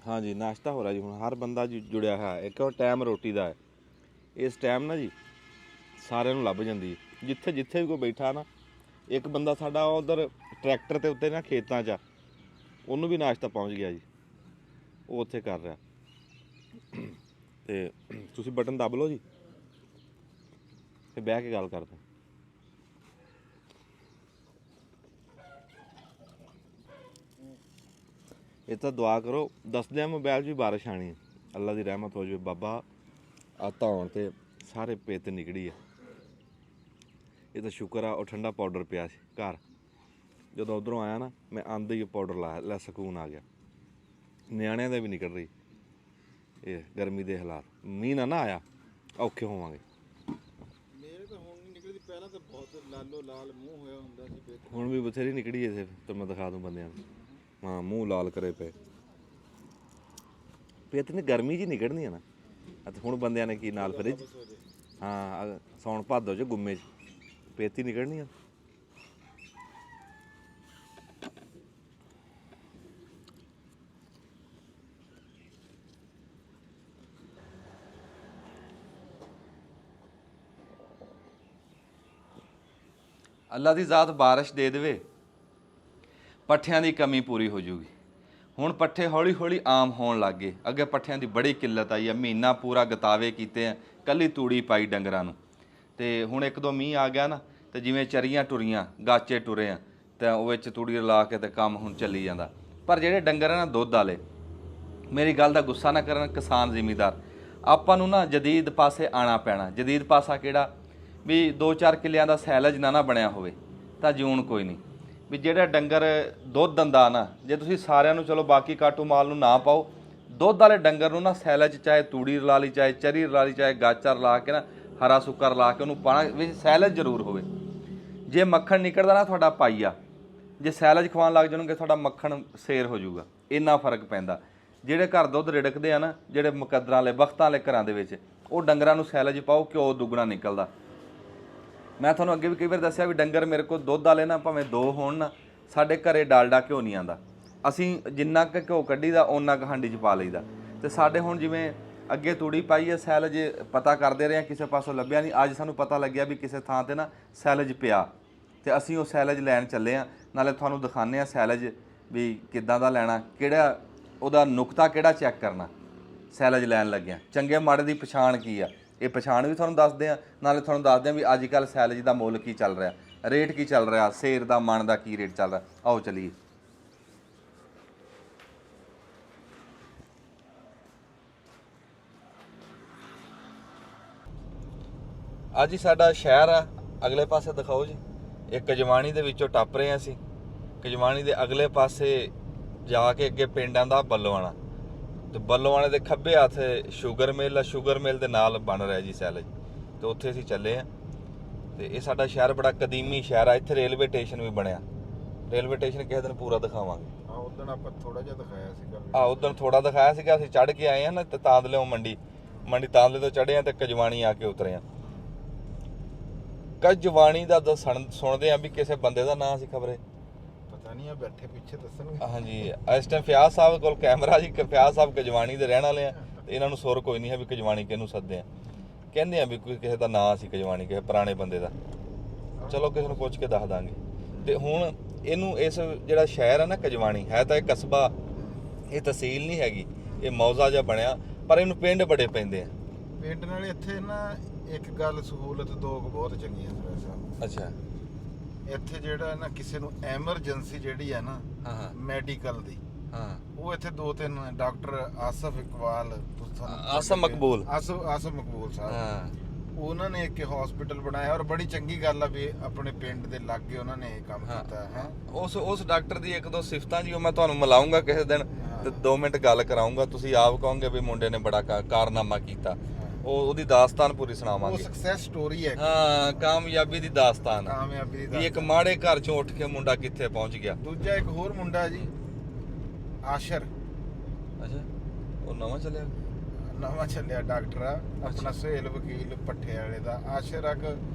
S3: ਹਾਂਜੀ ਨਾਸ਼ਤਾ ਹੋ ਰਿਹਾ ਜੀ। ਹੁਣ ਹਰ ਬੰਦਾ ਜੀ ਜੁੜਿਆ ਹੋਇਆ। ਇੱਕ ਉਹ ਟਾਈਮ ਰੋਟੀ ਦਾ ਹੈ। ਇਸ ਟਾਈਮ ਨਾ ਜੀ ਸਾਰਿਆਂ ਨੂੰ ਲੱਭ ਜਾਂਦੀ ਹੈ। ਜਿੱਥੇ ਜਿੱਥੇ ਵੀ ਕੋਈ ਬੈਠਾ ਨਾ, ਇੱਕ ਬੰਦਾ ਸਾਡਾ ਉਧਰ ਟਰੈਕਟਰ ਤੇ ਉੱਤੇ ਨਾ ਖੇਤਾਂ 'ਚ ਆ, ਉਹਨੂੰ ਵੀ ਨਾਸ਼ਤਾ ਪਹੁੰਚ ਗਿਆ ਜੀ, ਉਹ ਉੱਥੇ ਕਰ ਰਿਹਾ। ਤੇ ਤੁਸੀਂ ਬਟਨ ਦੱਬ ਲਓ ਜੀ, ਤੇ ਬਹਿ ਕੇ ਗੱਲ ਕਰਦੇ। ਇਹ ਤਾਂ ਦੁਆ ਕਰੋ, ਦੱਸਦੇ ਆ ਮੋਬਾਈਲ 'ਚ ਵੀ ਬਾਰਿਸ਼ ਆਣੀ ਹੈ, ਅੱਲਾ ਦੀ ਰਹਿਮਤ ਹੋ ਜਾਵੇ ਬਾਬਾ। ਆ ਧੌਣ ਤੇ ਸਾਰੇ ਪਿੱਤ ਨਿਕੜੀ ਆ। ਇਹ ਤਾਂ ਸ਼ੁਕਰ ਆ ਉਹ ਠੰਡਾ ਪਾਊਡਰ ਪਿਆ ਸੀ ਘਰ। ਜਦੋਂ ਉੱਧਰੋਂ ਆਇਆ ਨਾ, ਮੈਂ ਆਂਦੇ ਹੀ ਪਾਊਡਰ ਲਾਇਆ, ਲੈ ਸਕੂਨ ਆ ਗਿਆ। ਨਿਆਣਿਆਂ ਦੇ ਵੀ ਨਿਕਲ ਰਹੀ ਇਹ ਗਰਮੀ ਦੇ ਹਾਲਾਤ। ਮੀਂਹ ਨਾ ਆਇਆ ਔਖੇ ਹੋਵਾਂਗੇ।
S2: ਮੇਰੇ ਤਾਂ ਹੁਣ ਨਹੀਂ ਨਿਕਲਦੀ, ਪਹਿਲਾਂ ਤਾਂ ਬਹੁਤ ਲਾਲੋ ਲਾਲ ਮੂੰਹ ਹੋਇਆ ਹੁੰਦਾ ਸੀ।
S3: ਹੁਣ ਵੀ ਬਥੇਰੀ ਨਿਕੜੀ ਇੱਥੇ, ਤੇ ਮੈਂ ਦਿਖਾ ਦੂੰ ਬੰਦਿਆਂ ਨੂੰ। ਹਾਂ ਮੂੰਹ ਲਾਲ ਕਰੇ ਪਏ। ਪਿੱਤ ਨੇ ਗਰਮੀ 'ਚ ਹੀ ਨਿਕਲਣੀ ਆ ਨਾ। ਅਤੇ ਹੁਣ ਬੰਦਿਆਂ ਨੇ ਕੀ ਨਾਲ ਫਰਿੱਜ। ਹਾਂ ਸੌਣ ਭਾਦੋ 'ਚ ਗੁੰਮੇ 'ਚ ਪਿੱਤ ਹੀ ਨਿਕਲਣੀ ਆ। ਅੱਲਾ ਦੀ ਜ਼ਾਤ ਬਾਰਿਸ਼ ਦੇ ਦੇਵੇ, ਪੱਠਿਆਂ ਦੀ ਕਮੀ ਪੂਰੀ ਹੋ ਜੂਗੀ। ਹੁਣ ਪੱਠੇ ਹੌਲੀ ਹੌਲੀ ਆਮ ਹੋਣ ਲੱਗ ਗਏ। ਅੱਗੇ ਪੱਠਿਆਂ ਦੀ ਬੜੀ ਕਿੱਲਤ ਆਈ ਆ, ਮਹੀਨਾ ਪੂਰਾ ਗਤਾਵੇ ਕੀਤੇ ਆ, ਕੱਲੀ ਤੂੜੀ ਪਾਈ ਡੰਗਰਾਂ ਨੂੰ। ਤੇ ਹੁਣ ਇੱਕ ਦੋ ਮੀਂਹ ਆ ਗਿਆ ਨਾ, ਤੇ ਜਿਵੇਂ ਚਰੀਆਂ ਟੁਰੀਆਂ, ਗਾਚੇ ਟੁਰੇ ਆ, ਤਾਂ ਉਹ ਵਿੱਚ ਤੂੜੀ ਰਲਾ ਕੇ ਤੇ ਕੰਮ ਹੁਣ ਚੱਲੀ ਜਾਂਦਾ। ਪਰ ਜਿਹੜੇ ਡੰਗਰ ਆ ਨਾ ਦੁੱਧ ਵਾਲੇ, ਮੇਰੀ ਗੱਲ ਦਾ ਗੁੱਸਾ ਨਾ ਕਰਨ ਕਿਸਾਨ ਜ਼ਿਮੀਂਦਾਰ, ਆਪਾਂ ਨੂੰ ਨਾ ਜਦੀਦ ਪਾਸੇ ਆਉਣਾ ਪੈਣਾ। ਜਦੀਦ ਪਾਸਾ ਕਿਹੜਾ? ਵੀ 2-4 ਕਿੱਲਿਆਂ ਦਾ ਸੈਲਜ ਨਾ ਬਣਿਆ ਹੋਵੇ ਤਾਂ ਜੂਨ ਕੋਈ ਨਹੀਂ। ਵੀ ਜਿਹੜਾ ਡੰਗਰ ਦੁੱਧ ਦਿੰਦਾ ਨਾ, ਜੇ ਤੁਸੀਂ ਸਾਰਿਆਂ ਨੂੰ ਚਲੋ ਬਾਕੀ ਕਾਟੂ ਮਾਲ ਨੂੰ ਨਾ ਪਾਓ, ਦੁੱਧ ਵਾਲੇ ਡੰਗਰ ਨੂੰ ਨਾ ਸੈਲਜ, ਚਾਹੇ ਤੂੜੀ ਰਲਾ ਲਈ, ਚਾਹੇ ਚਰੀ ਰਲਾ ਲਈ, ਚਾਹੇ ਗਾਚਾ ਰਲਾ ਕੇ ਨਾ, ਹਰਾ ਸੁੱਕਾ ਰਲਾ ਕੇ ਉਹਨੂੰ ਪਾਣਾ, ਵਿੱਚ ਸੈਲਜ ਜ਼ਰੂਰ ਹੋਵੇ। ਜੇ ਮੱਖਣ ਨਿਕਲਦਾ ਨਾ ਤੁਹਾਡਾ ਪਾਈਆ, ਜੇ ਸੈਲਜ ਖਵਾਉਣ ਲੱਗ ਜਾਣਗੇ ਤੁਹਾਡਾ ਮੱਖਣ ਸੇਰ ਹੋ ਜਾਊਗਾ। ਇੰਨਾ ਫਰਕ ਪੈਂਦਾ। ਜਿਹੜੇ ਘਰ ਦੁੱਧ ਰਿੜਕਦੇ ਆ ਨਾ, ਜਿਹੜੇ ਮੁਕੱਦਰਾਂ ਵਾਲੇ ਵਕਤਾਂ ਵਾਲੇ ਘਰਾਂ ਦੇ ਵਿੱਚ, ਉਹ ਡੰਗਰਾਂ ਨੂੰ ਸੈਲਜ ਪਾਓ, ਘਿਓ ਦੁੱਗਣਾ ਨਿਕਲਦਾ। ਮੈਂ ਤੁਹਾਨੂੰ ਅੱਗੇ ਵੀ ਕਈ ਵਾਰ ਦੱਸਿਆ ਵੀ ਡੰਗਰ ਮੇਰੇ ਕੋਲ ਦੁੱਧ ਵਾਲੇ ਨਾ ਭਾਵੇਂ 2 ਹੋਣ ਨਾ, ਸਾਡੇ ਘਰੇ ਡਾਲਡਾ ਘਿਓ ਨਹੀਂ ਆਉਂਦਾ। ਅਸੀਂ ਜਿੰਨਾ ਕੁ ਘਿਓ ਕੱਢੀਦਾ ਓਨਾ ਕੁ ਹਾਂਡੀ 'ਚ ਪਾ ਲਈਦਾ। ਤੇ ਸਾਡੇ ਹੁਣ ਜਿਵੇਂ ਅੱਗੇ ਤੂੜੀ ਪਾਈ ਹੈ, ਸੈਲਜ ਪਤਾ ਕਰਦੇ ਰਹੇ, ਕਿਸੇ ਪਾਸੋਂ ਲੱਭਿਆ ਨਹੀਂ। ਅੱਜ ਸਾਨੂੰ ਪਤਾ ਲੱਗਿਆ ਵੀ ਕਿਸੇ ਥਾਂ ਤੇ ਨਾ ਸੈਲਜ ਪਿਆ, ਤੇ ਅਸੀਂ ਉਹ ਸੈਲਜ ਲੈਣ ਚੱਲੇ ਆ। ਨਾਲੇ ਤੁਹਾਨੂੰ ਦਿਖਾਉਂਦੇ ਆ ਸੈਲਜ ਵੀ ਕਿੱਦਾਂ ਦਾ ਲੈਣਾ, ਕਿਹੜਾ ਉਹਦਾ ਨੁਕਤਾ, ਕਿਹੜਾ ਚੈੱਕ ਕਰਨਾ ਸੈਲਜ ਲੈਣ ਲੱਗਿਆ। ਚੰਗੇ ਮਾੜੇ ਦੀ ਪਛਾਣ ਕੀ ਆ, ਇਹ ਪਛਾਣ ਵੀ ਤੁਹਾਨੂੰ ਦੱਸਦੇ ਆ। ਨਾਲੇ ਤੁਹਾਨੂੰ ਦੱਸਦੇ ਆ ਵੀ ਅੱਜ ਕੱਲ੍ਹ ਸੈਲਜ ਦਾ ਮੁੱਲ ਕੀ ਚੱਲ ਰਿਹਾ, ਰੇਟ ਕੀ ਚੱਲ ਰਿਹਾ, ਸੇਰ ਦਾ ਮਣ ਦਾ ਕੀ ਰੇਟ ਚੱਲ ਰਿਹਾ। ਆਓ ਚਲੀਏ। ਅੱਜ ਹੀ ਸਾਡਾ ਸ਼ਹਿਰ ਆ, ਅਗਲੇ ਪਾਸੇ ਦਿਖਾਓ ਜੀ। ਇਹ ਕਜਵਾਣੀ ਦੇ ਵਿੱਚੋਂ ਟੱਪ ਰਹੇ ਹਾਂ ਅਸੀਂ। ਕਜਵਾਣੀ ਦੇ ਅਗਲੇ ਪਾਸੇ ਜਾ ਕੇ ਅੱਗੇ ਪਿੰਡ ਆਂਦਾ ਬੱਲੋਆਣਾ, ਤੇ ਬੱਲੋਆਣੇ ਦੇ ਖੱਬੇ ਹੱਥ ਸ਼ੂਗਰ ਮਿਲ ਆ। ਸ਼ੂਗਰ ਮਿਲ ਦੇ ਨਾਲ ਬਣ ਰਿਹਾ ਜੀ ਸੈਲਜ, ਤੇ ਉੱਥੇ ਅਸੀਂ ਚੱਲੇ ਆ। ਤੇ ਇਹ ਸਾਡਾ ਸ਼ਹਿਰ ਬੜਾ ਕਦੀਮੀ ਸ਼ਹਿਰ ਆ। ਇੱਥੇ ਰੇਲਵੇ ਸਟੇਸ਼ਨ ਵੀ ਬਣਿਆ। ਰੇਲਵੇ ਸਟੇਸ਼ਨ ਕਿਸੇ ਦਿਨ ਪੂਰਾ ਦਿਖਾਵਾਂਗੇ।
S2: ਉਦੋਂ ਆਪਾਂ ਥੋੜਾ ਜਿਹਾ ਦਿਖਾਇਆ ਸੀਗਾ।
S3: ਉਦੋਂ ਥੋੜਾ ਦਿਖਾਇਆ ਸੀਗਾ। ਅਸੀਂ ਚੜ੍ਹ ਕੇ ਆਏ ਆ ਨਾ, ਤੇ ਤਾਂਦਲਿਓਂ ਮੰਡੀ ਤਾਂਦਲੇ ਤੋਂ ਚੜ੍ਹੇ ਆ ਤੇ ਕਜਵਾਣੀ ਆ ਕੇ ਉਤਰੇ ਆ। ਕਜਵਾਣੀ ਦਾ ਸੁਣਦੇ ਆ ਵੀ ਕਿਸੇ ਬੰਦੇ ਦਾ ਨਾਂ ਸੀ ਖਬਰੇ,
S2: ਪਤਾ ਨਹੀਂ ਆ ਬੈਠੇ ਪਿੱਛੇ ਦੱਸਣਗੇ।
S3: ਹਾਂਜੀ ਇਸ ਟਾਈਮ ਫਿਆਜ਼ ਸਾਹਿਬ ਕੋਲ ਕੈਮਰਾ ਜੀ। ਫਿਆਜ਼ ਸਾਹਿਬ ਕਜਵਾਣੀ ਦੇ ਰਹਿਣ ਵਾਲੇ ਆ, ਤੇ ਇਹਨਾਂ ਨੂੰ ਸੁਰ ਕੋਈ ਨਹੀਂ ਹੈ ਵੀ ਕਜਵਾਣੀ ਕਿਹਨੂੰ ਸੱਦੇ ਆ। ਕਹਿੰਦੇ ਆ ਵੀ ਕੋਈ ਕਿਸੇ ਦਾ ਨਾਂ ਸੀ ਕਜਵਾਣੀ, ਕਿਸੇ ਪੁਰਾਣੇ ਬੰਦੇ ਦਾ। ਚਲੋ ਕਿਸੇ ਨੂੰ ਪੁੱਛ ਕੇ ਦੱਸ ਦਾਂਗੇ। ਤੇ ਹੁਣ ਇਹਨੂੰ ਇਸ ਜਿਹੜਾ ਸ਼ਹਿਰ ਹੈ ਨਾ ਕਜਵਾਣੀ, ਹੈ ਤਾਂ ਇਹ ਕਸਬਾ, ਇਹ ਤਹਿਸੀਲ ਨਹੀਂ ਹੈਗੀ, ਇਹ ਮੌਜ਼ਾ ਜਿਹਾ ਬਣਿਆ, ਪਰ ਇਹਨੂੰ ਪਿੰਡ ਬੜੇ ਪੈਂਦੇ ਆ।
S2: ਪਿੰਡ ਨਾਲ ਇੱਥੇ ਨਾ ਇੱਕ ਗੱਲ ਸਹੂਲਤ ਦੋ ਬਹੁਤ ਚੰਗੀਆਂ ਸਰ ਸਾਹਿਬ।
S3: ਅੱਛਾ।
S2: ਇੱਥੇ ਜਿਹੜਾ ਨਾ ਕਿਸੇ ਨੂੰ ਐਮਰਜੈਂਸੀ ਜਿਹੜੀ ਹੈ ਨਾ
S3: ਹਾਂ
S2: ਮੈਡੀਕਲ ਦੀ,
S3: ਹਾਂ,
S2: ਉਹ ਇੱਥੇ 2-3 ਡਾਕਟਰ ਆਸਫ ਇਕਬਾਲ,
S3: ਆਸਮ ਮਕਬੂਲ
S2: ਆਸਫ ਮਕਬੂਲ ਸਾਹਿਬ,
S3: ਹਾਂ,
S2: ਉਹਨਾਂ ਨੇ ਇੱਕ ਹਸਪੀਟਲ ਬਣਾਇਆ। ਔਰ ਬੜੀ ਚੰਗੀ ਗੱਲ ਆ ਵੀ ਆਪਣੇ ਪਿੰਡ ਦੇ ਲਾਗੇ ਉਹਨਾਂ ਨੇ ਇਹ ਕੰਮ
S3: ਹਾਂ।
S2: ਕੀਤਾ ਹੈ।
S3: ਉਸ ਡਾਕਟਰ ਦੀ ਇੱਕ ਦੋ ਸਿਫਤਾਂ ਜੀ ਉਹ ਮੈਂ ਤੁਹਾਨੂੰ ਮਿਲਾਉਂਗਾ ਕਿਸੇ ਦਿਨ, ਤੇ 2 ਮਿੰਟ ਗੱਲ ਕਰਾਉਂਗਾ। ਤੁਸੀਂ ਆਪ ਕਹੋਗੇ ਵੀ ਮੁੰਡੇ ਨੇ ਬੜਾ ਕਾਰਨਾਮਾ ਕੀਤਾ। ਉਹਦੀ ਦਾਸਤਾਨ ਪੂਰੀ
S2: ਉਹ
S3: ਸੁਣਾਵਾਂਗੇ।
S2: ਸਕਸੈਸ ਸਟੋਰੀ ਹੈ।
S3: ਹਾਂ, ਕਾਮਯਾਬੀ ਦੀ ਦਾਸਤਾਨ ਆ।
S2: ਕਾਮਯਾਬੀ
S3: ਵੀ ਇੱਕ ਮਾੜੇ ਘਰ ਚੋਂ ਉੱਠ ਕੇ ਮੁੰਡਾ ਕਿੱਥੇ ਪਹੁੰਚ ਗਿਆ।
S2: ਦੂਜਾ ਇੱਕ ਹੋਰ ਮੁੰਡਾ ਜੀ, ਆਸ਼ਰ,
S3: ਅੱਛਾ, ਉਹ ਨਵਾਂ ਚੱਲਿਆ।
S2: ਨਵਾਂ ਚੱਲਿਆ ਡਾਕਟਰ ਆ ਆਪਣਾ, ਸੁਹੇਲ ਵਕੀਲ ਪੱਠੇ ਵਾਲੇ ਦਾ। ਆਸ਼ਰ ਅਕ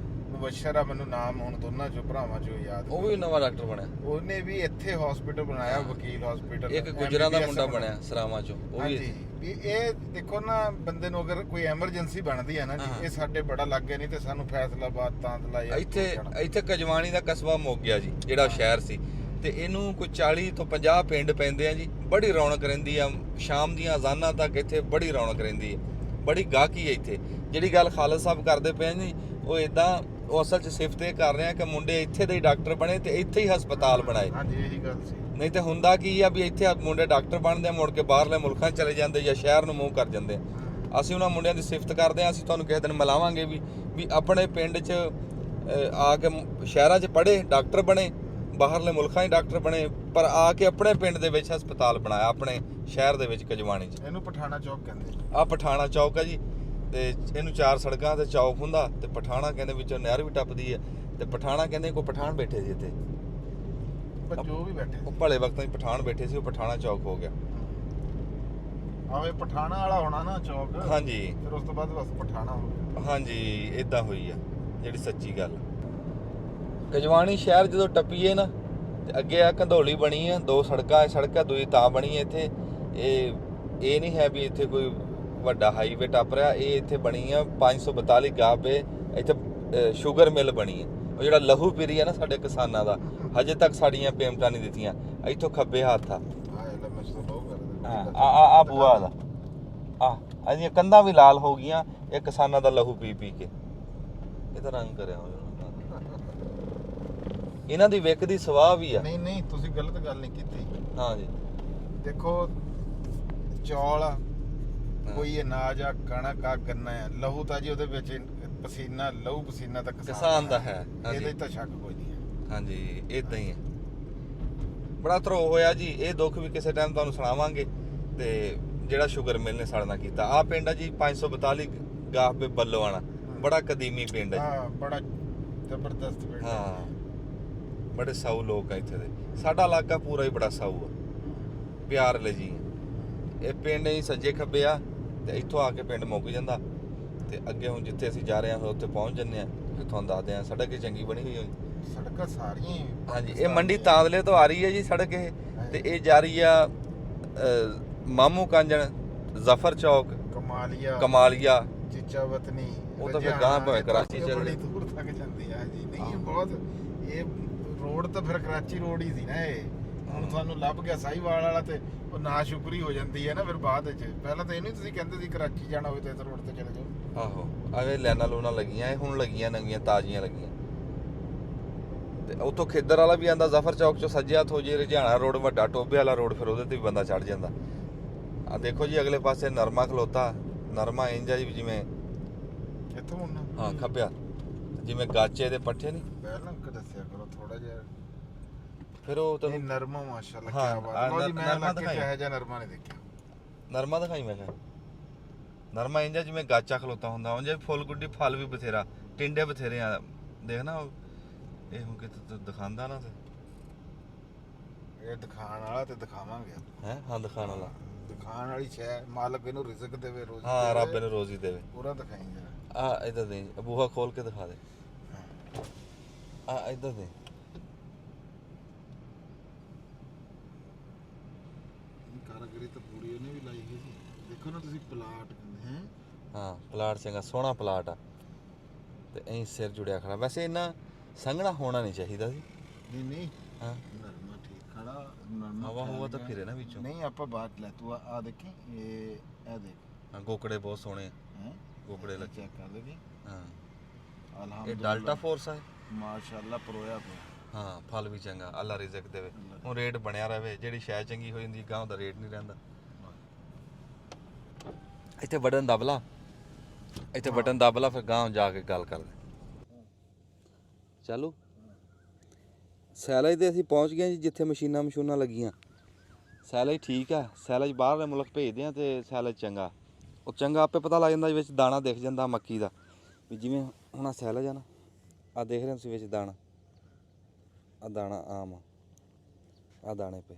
S2: ਮੁਬਸ਼ਰ ਆ, ਮੈਨੂੰ ਨਾਮ ਹੁਣ ਦੋਨਾਂ ਚੋਂ ਭਰਾਵਾਂ ਚੋਂ ਯਾਦ।
S3: ਉਹ ਵੀ ਨਵਾਂ ਡਾਕਟਰ ਬਣਿਆ।
S2: ਉਹਨੇ ਵੀ ਇੱਥੇ ਹਸਪੀਟਲ ਬਣਾਇਆ, ਵਕੀਲ ਹਸਪੀਟਲ।
S3: ਇੱਕ ਗੁਜਰਾਂ ਦਾ ਮੁੰਡਾ ਬਣਿਆ ਸਰਾਵਾਂ ਚੋਂ, ਉਹ ਵੀ
S2: ਹਾਂਜੀ। ਵੀ ਇਹ ਦੇਖੋ ਨਾ, ਬੰਦੇ ਨੂੰ ਅਗਰ ਕੋਈ ਐਮਰਜੈਂਸੀ ਬਣਦੀ ਹੈ ਨਾ ਜੀ, ਇਹ ਸਾਡੇ ਬੜਾ ਲੱਗੇ, ਨਹੀਂ ਤੇ ਸਾਨੂੰ ਫੈਸਲਾਬਾਦ ਤਾਂਦਲਾ ਜਾਂ
S3: ਇੱਥੇ ਕਜਵਾਣੀ ਦਾ ਕਸਬਾ ਮੁੱਕ ਗਿਆ ਜੀ, ਜਿਹੜਾ ਸ਼ਹਿਰ ਸੀ। ਤੇ ਇਹਨੂੰ ਕੋਈ 40 ਤੋਂ 50 ਪਿੰਡ ਪੈਂਦੇ ਆ ਜੀ। ਬੜੀ ਰੌਣਕ ਰਹਿੰਦੀ ਆ, ਸ਼ਾਮ ਦੀਆਂ ਅਜ਼ਾਨਾਂ ਤੱਕ ਇੱਥੇ ਬੜੀ ਰੌਣਕ ਰਹਿੰਦੀ ਹੈ, ਬੜੀ ਗਾਹਕੀ ਹੈ ਇੱਥੇ। ਜਿਹੜੀ ਗੱਲ ਖਾਲਦ ਸਾਹਿਬ ਕਰਦੇ ਪਏ ਜੀ, ਉਹ ਇਦਾਂ, ਉਹ ਅਸਲ 'ਚ ਸਿਫਤ ਇਹ ਕਰ ਰਹੇ ਆ ਕਿ ਮੁੰਡੇ ਇੱਥੇ ਦੇ ਡਾਕਟਰ ਬਣੇ ਤੇ ਇੱਥੇ ਹੀ ਹਸਪਤਾਲ ਬਣਾਏ।
S2: ਹਾਂਜੀ, ਇਹੀ ਗੱਲ ਸੀ।
S3: ਨਹੀਂ ਤੇ ਹੁੰਦਾ ਕੀ ਆ ਵੀ ਇੱਥੇ ਮੁੰਡੇ ਡਾਕਟਰ ਬਣਦੇ ਆ, ਮੁੜ ਕੇ ਬਾਹਰਲੇ ਮੁਲਕਾਂ 'ਚ ਚਲੇ ਜਾਂਦੇ ਜਾਂ ਸ਼ਹਿਰ ਨੂੰ ਮੂੰਹ ਕਰ ਜਾਂਦੇ ਆ। ਅਸੀਂ ਉਹਨਾਂ ਮੁੰਡਿਆਂ ਦੀ ਸਿਫਤ ਕਰਦੇ ਆ। ਅਸੀਂ ਤੁਹਾਨੂੰ ਕਿਸੇ ਦਿਨ ਮਿਲਾਵਾਂਗੇ ਵੀ ਆਪਣੇ ਪਿੰਡ 'ਚ ਆ ਕੇ ਸ਼ਹਿਰਾਂ 'ਚ ਪੜ੍ਹੇ, ਡਾਕਟਰ ਬਣੇ, ਬਾਹਰਲੇ ਮੁਲਕਾਂ 'ਚ ਡਾਕਟਰ ਬਣੇ, ਪਰ ਆ ਕੇ ਆਪਣੇ ਪਿੰਡ ਦੇ ਵਿੱਚ ਹਸਪਤਾਲ ਬਣਾਇਆ, ਆਪਣੇ ਸ਼ਹਿਰ ਦੇ ਵਿੱਚ ਕਜਵਾਣੀ 'ਚ।
S2: ਇਹਨੂੰ ਪਠਾਣਾ ਚੌਕ ਕਹਿੰਦੇ
S3: ਆ ਪਠਾਣਾ ਚੌਕ ਆ ਜੀ। ਤੇ ਇਹਨੂੰ 4 ਸੜਕਾਂ ਤੇ ਚੌਕ ਹੁੰਦਾ, ਤੇ ਪਠਾਣਾ ਕਹਿੰਦੇ ਵਿੱਚੋਂ ਨਹਿਰ ਵੀ ਟੱਪਦੀ ਹੈ। ਤੇ ਪਠਾਣਾ ਕਹਿੰਦੇ ਕੋਈ ਪਠਾਨ ਬੈਠੇ ਸੀ ਇੱਥੇ,
S2: ਜੋ ਵੀ ਬੈਠੇ
S3: ਉਹ ਭਲੇ ਵਕਤਾਂ 'ਚ ਪਠਾਨ ਬੈਠੇ ਸੀ, ਉਹ ਪਠਾਣਾ ਚੌਕ ਹੋ ਗਿਆ।
S2: ਆਵੇ ਪਠਾਣਾ ਵਾਲਾ ਹੋਣਾ ਨਾ ਚੌਕ।
S3: ਹਾਂਜੀ,
S2: ਫਿਰ ਉਸ ਤੋਂ ਬਾਅਦ ਬਸ ਪਠਾਣਾ ਹੋ ਗਿਆ।
S3: ਹਾਂਜੀ, ਇਦਾਂ ਹੋਈ ਆ ਜਿਹੜੀ ਸੱਚੀ ਗੱਲ। ਕਜਵਾਣੀ ਸ਼ਹਿਰ ਜਦੋਂ ਟੱਪੀਏ ਨਾ, ਤੇ ਅੱਗੇ ਆ ਕੰਧੋਲੀ ਬਣੀ ਆ, 2 ਸੜਕਾਂ, ਸੜਕਾਂ ਦੂਜੀ ਤਾਂ ਬਣੀ ਹੈ ਇੱਥੇ। ਇਹ ਨਹੀਂ ਹੈ ਵੀ ਇੱਥੇ ਕੋਈ ਵੱਡਾ ਹਾਈਵੇ ਟੱਪ ਰਿਹਾ। ਇਹ ਇੱਥੇ ਬਣੀ ਆ 542 ਗਾਬੇ। ਇੱਥੇ ਸ਼ੂਗਰ ਮਿਲ ਬਣੀ ਹੈ। ਉਹ ਜਿਹੜਾ ਲਹੂ ਪੀਰੀ ਆ ਨਾ ਸਾਡੇ ਕਿਸਾਨਾਂ ਦਾ, ਹਜੇ ਤੱਕ ਸਾਡੀਆਂ ਪੇਮੈਂਟਾਂ ਨਹੀਂ ਦਿੱਤੀਆਂ। ਇੱਥੋਂ ਖੱਬੇ ਹੱਥ ਆ ਆ ਬੂਆ ਦਾ, ਇਹਦੀਆਂ ਕੰਧਾਂ ਵੀ ਲਾਲ ਹੋ ਗਈਆਂ, ਇਹ ਕਿਸਾਨਾਂ ਦਾ ਲਹੂ ਪੀ ਪੀ ਕੇ। ਇਹ ਤਾਂ ਰੰਗ ਕਰਿਆ ਹੋਇਆ ਇਹਨਾਂ ਦੀ ਵਿਕ ਦੀ ਸਵਾਹ ਵੀ ਆ।
S2: ਨਹੀਂ, ਤੁਸੀਂ ਗਲਤ ਗੱਲ ਨਹੀਂ ਕੀਤੀ।
S3: ਹਾਂ ਜੀ,
S2: ਦੇਖੋ ਚੌਲ ਆ, ਕੋਈ ਅਨਾਜ ਆ, ਕਣਕ ਆ, ਗੰਨਾ ਆ, ਲਹੂ ਤਾਂ ਜੀ ਉਹਦੇ ਵਿੱਚ ਪਸੀਨਾ, ਲਹੂ ਪਸੀਨਾ ਤਾਂ
S3: ਕਿਸਾਨ ਦਾ ਹੈ।
S2: ਇਹਦੇ 'ਚ ਤਾਂ ਸ਼ੱਕ ਕੋਈ ਨਹੀਂ ਹੈ।
S3: ਹਾਂਜੀ, ਇਦਾਂ ਹੀ ਹੈ। ਬੜਾ ਧਰੋ ਹੋਇਆ ਜੀ। ਇਹ ਦੁੱਖ ਵੀ ਕਿਸੇ ਟਾਈਮ ਤੁਹਾਨੂੰ ਸੁਣਾਵਾਂਗੇ। ਤੇ ਜਿਹੜਾ ਸ਼ੂਗਰ ਮਿਲ ਨੇ ਸਾਡੇ ਨਾਲ ਕੀਤਾ। ਆ ਪਿੰਡ ਆ ਜੀ 542 ਗਾਬੇ ਬੱਲੋਆਣਾ, ਬੜਾ ਕਦੀਮੀ ਪਿੰਡ ਹੈ।
S2: ਹਾਂ, ਬੜਾ ਜ਼ਬਰਦਸਤ ਪਿੰਡ।
S3: ਹਾਂ, ਬੜੇ ਸਾਊ ਲੋਕ ਆ ਇੱਥੇ ਦੇ। ਸਾਡਾ ਇਲਾਕਾ ਪੂਰਾ ਹੀ ਬੜਾ ਸਾਊ ਆ, ਪਿਆਰ ਲੈ ਜੀ। ਇਹ ਪਿੰਡ ਹੀ ਸੱਜੇ ਖੱਬੇ ਆ, ਤੇ ਇੱਥੋਂ ਆ ਕੇ ਪਿੰਡ ਮੁੱਕ ਜਾਂਦਾ। ਤੇ ਅੱਗੇ ਹੁਣ ਜਿੱਥੇ ਅਸੀਂ ਜਾ ਰਹੇ ਹਾਂ ਉੱਥੇ ਪਹੁੰਚ ਜੰਨੇ ਆ। ਫਿਰ ਤੁਹਾਨੂੰ ਦੱਸਦੇ ਆ ਸੜਕ ਹੀ ਚੰਗੀ ਬਣੀ ਹੋਈ ਹੈ।
S2: ਸੜਕਾਂ ਸਾਰੀਆਂ ਹੀ।
S3: ਹਾਂਜੀ, ਇਹ ਮੰਡੀ ਤਾਂਦਲੇ ਤੋਂ ਆ ਰਹੀ ਹੈ ਜੀ ਸੜਕ ਇਹ, ਤੇ ਇਹ ਜਾ ਰਹੀ ਆ ਮਾਮੂ ਕਾਂਜਣ, ਜ਼ਫਰ ਚੌਕ, ਕਮਾਲੀਆ,
S2: ਚੀਚਾ ਵਤਨੀ।
S3: ਉਹ ਤਾਂ ਫਿਰ ਗਾਂ ਭਾਵੇਂ ਕਰਾਚੀ ਚੱਲ
S2: ਬੜੀ ਦੂਰ ਤੱਕ ਜਾਂਦੀ ਆ ਜੀ। ਨਹੀਂ, ਬਹੁਤ ਇਹ ਰੋਡ ਤਾਂ ਫਿਰ ਕਰਾਚੀ ਰੋਡ ਹੀ ਸੀ ਨਾ ਇਹ। ਹੁਣ ਸਾਨੂੰ ਲੱਭ ਗਿਆ ਸਾਹੀਵਾਲ ਵਾਲਾ, ਤੇ ਉਹ ਨਾ ਸ਼ੁਕਰੀ ਹੋ ਜਾਂਦੀ ਹੈ ਨਾ ਫਿਰ ਬਾਅਦ ਵਿੱਚ। ਪਹਿਲਾਂ ਤਾਂ ਇਹਨੂੰ ਤੁਸੀਂ ਕਹਿੰਦੇ ਸੀ ਕਰਾਚੀ ਜਾਣਾ ਹੋਵੇ ਤਾਂ ਇਸ ਰੋਡ ਤੇ ਚਲੇ ਜਾਓ।
S3: ਆਹੋ, ਆਵੇ ਲੈਣਾ ਲੂਣਾ ਲੱਗੀਆਂ, ਇਹ ਹੁਣ ਲੱਗੀਆਂ, ਨਵੀਆਂ ਤਾਜ਼ੀਆਂ ਲੱਗੀਆਂ। ਤੇ ਉੱਥੋਂ ਖੇਦਰ ਵਾਲਾ ਵੀ ਆਂਦਾ, ਜ਼ਫਰ ਚੌਕ ਚੋਂ ਸੱਜੇ ਹੱਥ ਹੋ ਜੇ ਰੁਝਾਣਾ ਰੋਡ, ਵੱਡਾ ਟੋਬੇ ਵਾਲਾ ਰੋਡ, ਫਿਰ ਉਹਦੇ ਤੇ ਵੀ ਬੰਦਾ ਚੜ ਜਾਂਦਾ। ਆ ਦੇਖੋ ਜੀ ਅਗਲੇ ਪਾਸੇ ਨਰਮਾ ਖਲੋਤਾ। ਨਰਮਾ ਇੰਜ ਆ ਜੀ ਜਿਵੇਂ
S2: ਇੱਥੋਂ ਮੁੜਨਾ।
S3: ਹਾਂ, ਖੱਬਿਆ ਜਿਵੇਂ ਗਾਚੇ ਦੇ ਪੱਠੇ ਨਹੀਂ,
S2: ਪਹਿਲਾਂ ਕਿ ਦੱਸਿਆ ਕਰੋ ਥੋੜਾ ਜਿਹਾ।
S3: ਫਿਰ ਉਹ
S2: ਇਹ
S3: ਤੈਨੂੰ
S2: ਨਰਮਾ ਮਾਸ਼ਾਅੱਲਾ
S3: ਹਾਂ,
S2: ਕੀ ਬਾਤ। ਲਓ ਜੀ ਮੈਂ
S3: ਨਰਮਾ
S2: ਲੱਗ ਕੇ
S3: ਦਿਖਾਈ।
S2: ਕਿਹਾ ਜਿਹਾ ਨਰਮਾ ਨਹੀਂ ਦੇਖਿਆ।
S3: ਨਰਮਾ ਦਿਖਾਈ ਮੈਂ ਕਿਹਾ। ਨਰਮਾ ਇੰਜਾ ਜਿਵੇਂ ਗਾਚਾ ਖਲੋਤਾ ਹੁੰਦਾ, ਉਂਝ ਫੁੱਲ ਗੁੱਡੀ ਫਲ ਵੀ ਬਥੇਰਾ, ਟਿੰਡੇ ਬਥੇਰੇ ਆ। ਦੇਖ ਨਾ ਇਹ ਹੁਣ ਕਿਤੇ ਦਿਖਾਉਂਦਾ ਨਾ ਤੇ
S2: ਇਹ ਦਿਖਾਣ ਵਾਲਾ ਤੇ ਦਿਖਾਵਾਂਗੇ।
S3: ਹੈ ਹਾਂ ਦਿਖਾਣ ਵਾਲਾ,
S2: ਦਿਖਾਣ ਵਾਲੀ ਸ਼ੈ ਮਾਲਕ ਇਹਨੂੰ ਰਿਜ਼ਕ ਦੇਵੇ, ਰੋਜ਼ੀ
S3: ਹਾਂ
S2: ਦੇਵੇ,
S3: ਰੱਬ ਇਹਨੂੰ ਰੋਜ਼ੀ ਦੇਵੇ।
S2: ਪੂਰਾ ਦਿਖਾਈ ਜਾ।
S3: ਆ ਇਧਰ ਦੇ ਬੂਹਾ ਖੋਲ ਕੇ ਦਿਖਾ ਦੇ। ਆ ਇਧਰ ਦੇ
S2: ਕਾਰੀਗਰੀ ਤਾਂ ਪੂਰੀ ਉਹਨੇ ਵੀ ਲਾਈ ਹੋਈ ਸੀ। ਦੇਖੋ ਨਾ ਤੁਸੀਂ ਪਲਾਟ ਹੈ।
S3: ਹਾਂ ਪਲਾਟ ਚੰਗਾ ਸੋਹਣਾ ਪਲਾਟ ਆ ਤੇ ਐਂ ਸਿਰ ਜੁੜਿਆ ਖੜਾ। ਵੈਸੇ ਇੰਨਾ ਸੰਘਣਾ ਹੋਣਾ ਨਹੀਂ ਚਾਹੀਦਾ ਸੀ।
S2: ਨਹੀਂ ਨਹੀਂ
S3: ਹਾਂ
S2: ਨਰਮਾ ਠੀਕ ਖੜਾ। ਨਰਮਾ
S3: ਹਵਾ ਹੁਆ ਤਾਂ
S2: ਫੈਲ
S3: ਫਿਰੇ ਨਾ
S2: ਗਿਆ।
S3: ਵਿੱਚੋਂ।
S2: ਨਹੀਂ ਆਪਾਂ ਬਾਤ ਲੈ ਤੂੰ ਆ ਦੇਖੀ ਇਹ ਦੇਖ
S3: ਹਾਂ ਗੋਕੜੇ ਬਹੁਤ ਸੋਹਣੇ ਆ,
S2: ਹੈ
S3: ਗੋਕੜੇ ਲੱਗੇ।
S2: ਚੈੱਕ ਕਰ ਲੇਗੀ।
S3: ਹਾਂ ਇਹ
S2: ਅਲਹਮਦੁਲਿਲਾ
S3: ਡਾਲਟਾ ਫੋਰਸ ਆ।
S2: ਮਾਸ਼ਾਅੱਲਾ ਪਰੋਇਆ ਪਿਆ।
S3: ਹਾਂ ਫਲ ਵੀ ਚੰਗਾ, ਅੱਲਾ ਰਿਜ਼ਕ ਦੇਵੇ। ਹੁਣ ਰੇਟ ਬਣਿਆ ਰਵੇ, ਜਿਹੜੀ ਸ਼ੈ ਚੰਗੀ ਹੋ ਜਾਂਦੀ ਗਾਂ ਦਾ ਰੇਟ ਨਹੀਂ ਰਹਿੰਦਾ। ਇੱਥੇ ਬਟਨ ਦਬ ਲਾ, ਇੱਥੇ ਬਟਨ ਦਬ ਲਾ, ਫਿਰ ਗਾਂ ਜਾ ਕੇ ਗੱਲ ਕਰਦੇ। ਚਲੋ ਸੈਲਜ ਤੇ ਅਸੀਂ ਪਹੁੰਚ ਗਏ ਜੀ, ਜਿੱਥੇ ਮਸ਼ੀਨਾਂ ਲੱਗੀਆਂ। ਸੈਲਜ ਠੀਕ ਆ, ਸੈਲਜ ਬਾਹਰਲੇ ਮੁਲਕ ਭੇਜਦੇ ਆ ਤੇ ਸੈਲਜ ਚੰਗਾ। ਉਹ ਚੰਗਾ ਆਪੇ ਪਤਾ ਲੱਗ ਜਾਂਦਾ, ਵਿੱਚ ਦਾਣਾ ਦਿਖ ਜਾਂਦਾ ਮੱਕੀ ਦਾ ਵੀ। ਜਿਵੇਂ ਹੁਣ ਸੈਲਜ ਆ ਨਾ, ਆ ਦੇਖ ਰਹੇ ਤੁਸੀਂ ਵਿੱਚ ਦਾਣਾ, ਆ ਦਾਣਾ ਆਮ ਆ ਦਾਣੇ ਪਏ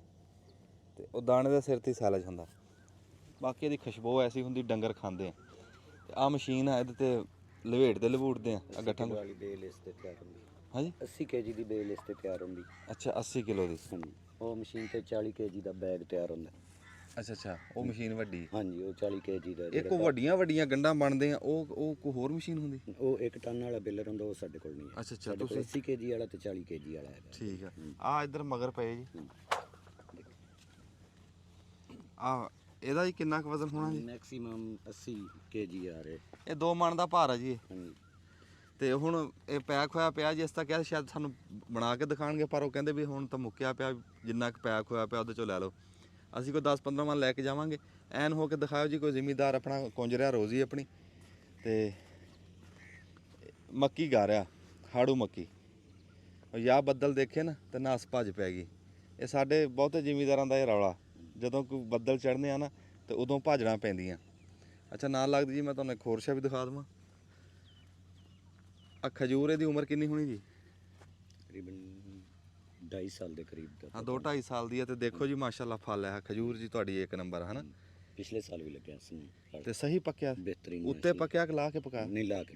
S3: ਤੇ ਉਹ ਦਾਣੇ ਦੇ ਸਿਰ ਤੇ ਸੈਲਜ ਹੁੰਦਾ। ਬਾਕੀ ਇਹਦੀ ਖੁਸ਼ਬੂ ਐਸੀ ਹੁੰਦੀ ਡੰਗਰ ਖਾਂਦੇ ਆ। ਤੇ ਆ ਮਸ਼ੀਨ ਆ, ਇਹਦੇ ਤੇ ਲਵੇਟਦੇ ਲਵੂਟਦੇ ਆ ਗੱਠਾਂ ਨੂੰ।
S4: ਵਾਲੀ ਬੇਲ ਇਸ ਤੇ ਤਿਆਰ ਹੁੰਦੀ।
S3: ਹਾਂਜੀ
S4: 80 ਕੇਜੀ ਦੀ ਬੇਲ ਇਸ ਤੇ ਤਿਆਰ ਹੁੰਦੀ।
S3: ਅੱਛਾ 80 ਕਿਲੋ ਦੀ।
S4: ਹਾਂਜੀ ਉਹ ਮਸ਼ੀਨ ਤੇ 40 ਕੇਜੀ ਦਾ ਬੈਗ ਤਿਆਰ ਹੁੰਦਾ।
S3: ਅੱਛਾ ਉਹ ਮਸ਼ੀਨ ਵੱਡੀ।
S4: ਹਾਂਜੀ ਉਹ 40 ਕੇਜੀ ਦਾ।
S3: ਇਹ ਕੋ ਵੱਡੀਆਂ ਗੰਢਾਂ ਬਣਦੇ ਆ, ਉਹ ਕੋ ਹੋਰ ਮਸ਼ੀਨ ਹੁੰਦੀ।
S4: ਉਹ 1 ਟਨ ਵਾਲਾ ਬੇਲਰ ਹੁੰਦਾ, ਉਹ ਸਾਡੇ ਕੋਲ ਨਹੀਂ ਹੈ।
S3: ਅੱਛਾ
S4: ਸਾਡੇ ਕੋਲ 80 ਕੇਜੀ ਵਾਲਾ ਤੇ 40 ਕੇਜੀ ਵਾਲਾ ਹੈ।
S3: ਠੀਕ ਆ। ਆ ਇੱਧਰ ਮਗਰ ਪਏ ਜੀ। ਆ ਇਹਦਾ ਜੀ ਕਿੰਨਾ ਕੁ ਵਜ਼ਨ ਹੋਣਾ ਜੀ?
S4: ਮੈਕਸਿਮਮ 80 ਕੇਜੀ ਆ ਰਹੇ।
S3: ਇਹ 2 ਮਣ ਦਾ ਭਾਰ ਆ ਜੀ ਇਹ।
S4: ਹਾਂਜੀ
S3: ਤੇ ਹੁਣ ਇਹ ਪੈਕ ਹੋਇਆ ਪਿਆ ਜੀ। ਇਸ ਤਾਂ ਕਿਹਾ ਸ਼ਾਇਦ ਸਾਨੂੰ ਬਣਾ ਕੇ ਦਿਖਾਣਗੇ, ਪਰ ਉਹ ਕਹਿੰਦੇ ਵੀ ਹੁਣ ਤਾਂ ਮੁੱਕਿਆ ਪਿਆ, ਜਿੰਨਾ ਕੁ ਪੈਕ ਹੋਇਆ ਪਿਆ ਉਹਦੇ ਚੋਂ ਲੈ ਲਓ। ਅਸੀਂ ਕੋਈ 10-15 ਮਣ ਲੈ ਕੇ ਜਾਵਾਂਗੇ। ਐਨ ਹੋ ਕੇ ਦਿਖਾਓ ਜੀ, ਕੋਈ ਜ਼ਿਮੀਦਾਰ ਆਪਣਾ ਕੁੰਜ ਰਿਹਾ ਰੋਜ਼ੀ ਆਪਣੀ। ਤੇ ਮੱਕੀ ਗਾ ਰਿਹਾ, ਹਾੜੂ ਮੱਕੀ। ਜਾਂ ਬੱਦਲ ਦੇਖੇ ਨਾ ਤੇ ਨਾਸ ਭੱਜ ਪੈ ਗਈ। ਇਹ ਸਾਡੇ ਬਹੁਤੇ ਜ਼ਿਮੀਦਾਰਾਂ ਦਾ ਇਹ ਰੌਲਾ, ਜਦੋਂ ਕੋਈ ਬੱਦਲ ਚੜ੍ਹਨੇ ਆ ਨਾ ਤੇ ਉਦੋਂ ਭਾਜਣਾ ਪੈਂਦੀਆਂ। ਅੱਛਾ ਨਾਲ ਲੱਗਦੀ ਜੀ, ਮੈਂ ਤੁਹਾਨੂੰ ਇੱਕ ਹੋਰ ਸ਼ੈ ਵੀ ਦਿਖਾ ਦੇਵਾਂ। ਆ ਖਜੂਰ ਇਹਦੀ ਉਮਰ ਕਿੰਨੀ ਹੋਣੀ ਜੀ?
S4: ਤਕਰੀਬਨ 2.5 ਸਾਲ ਦੇ ਕਰੀਬ ਦਾ।
S3: ਹਾਂ 2-2.5 ਸਾਲ ਦੀ ਹੈ। ਤੇ ਦੇਖੋ ਜੀ ਮਾਸ਼ਾਅੱਲਾ ਫਲ ਹੈ ਖਜੂਰ ਜੀ ਤੁਹਾਡੀ ਇੱਕ ਨੰਬਰ ਹੈ ਨਾ।
S4: ਪਿਛਲੇ ਸਾਲ ਵੀ ਲੱਗਿਆ ਸੀ
S3: ਤੇ ਸਹੀ ਪੱਕਿਆ?
S4: ਬਿਹਤਰੀਨ
S3: ਉੱਤੇ ਪੱਕਿਆ ਕਿ ਲਾ ਕੇ ਪਕਾਇਆ?
S4: ਨਹੀਂ ਲਾ ਕੇ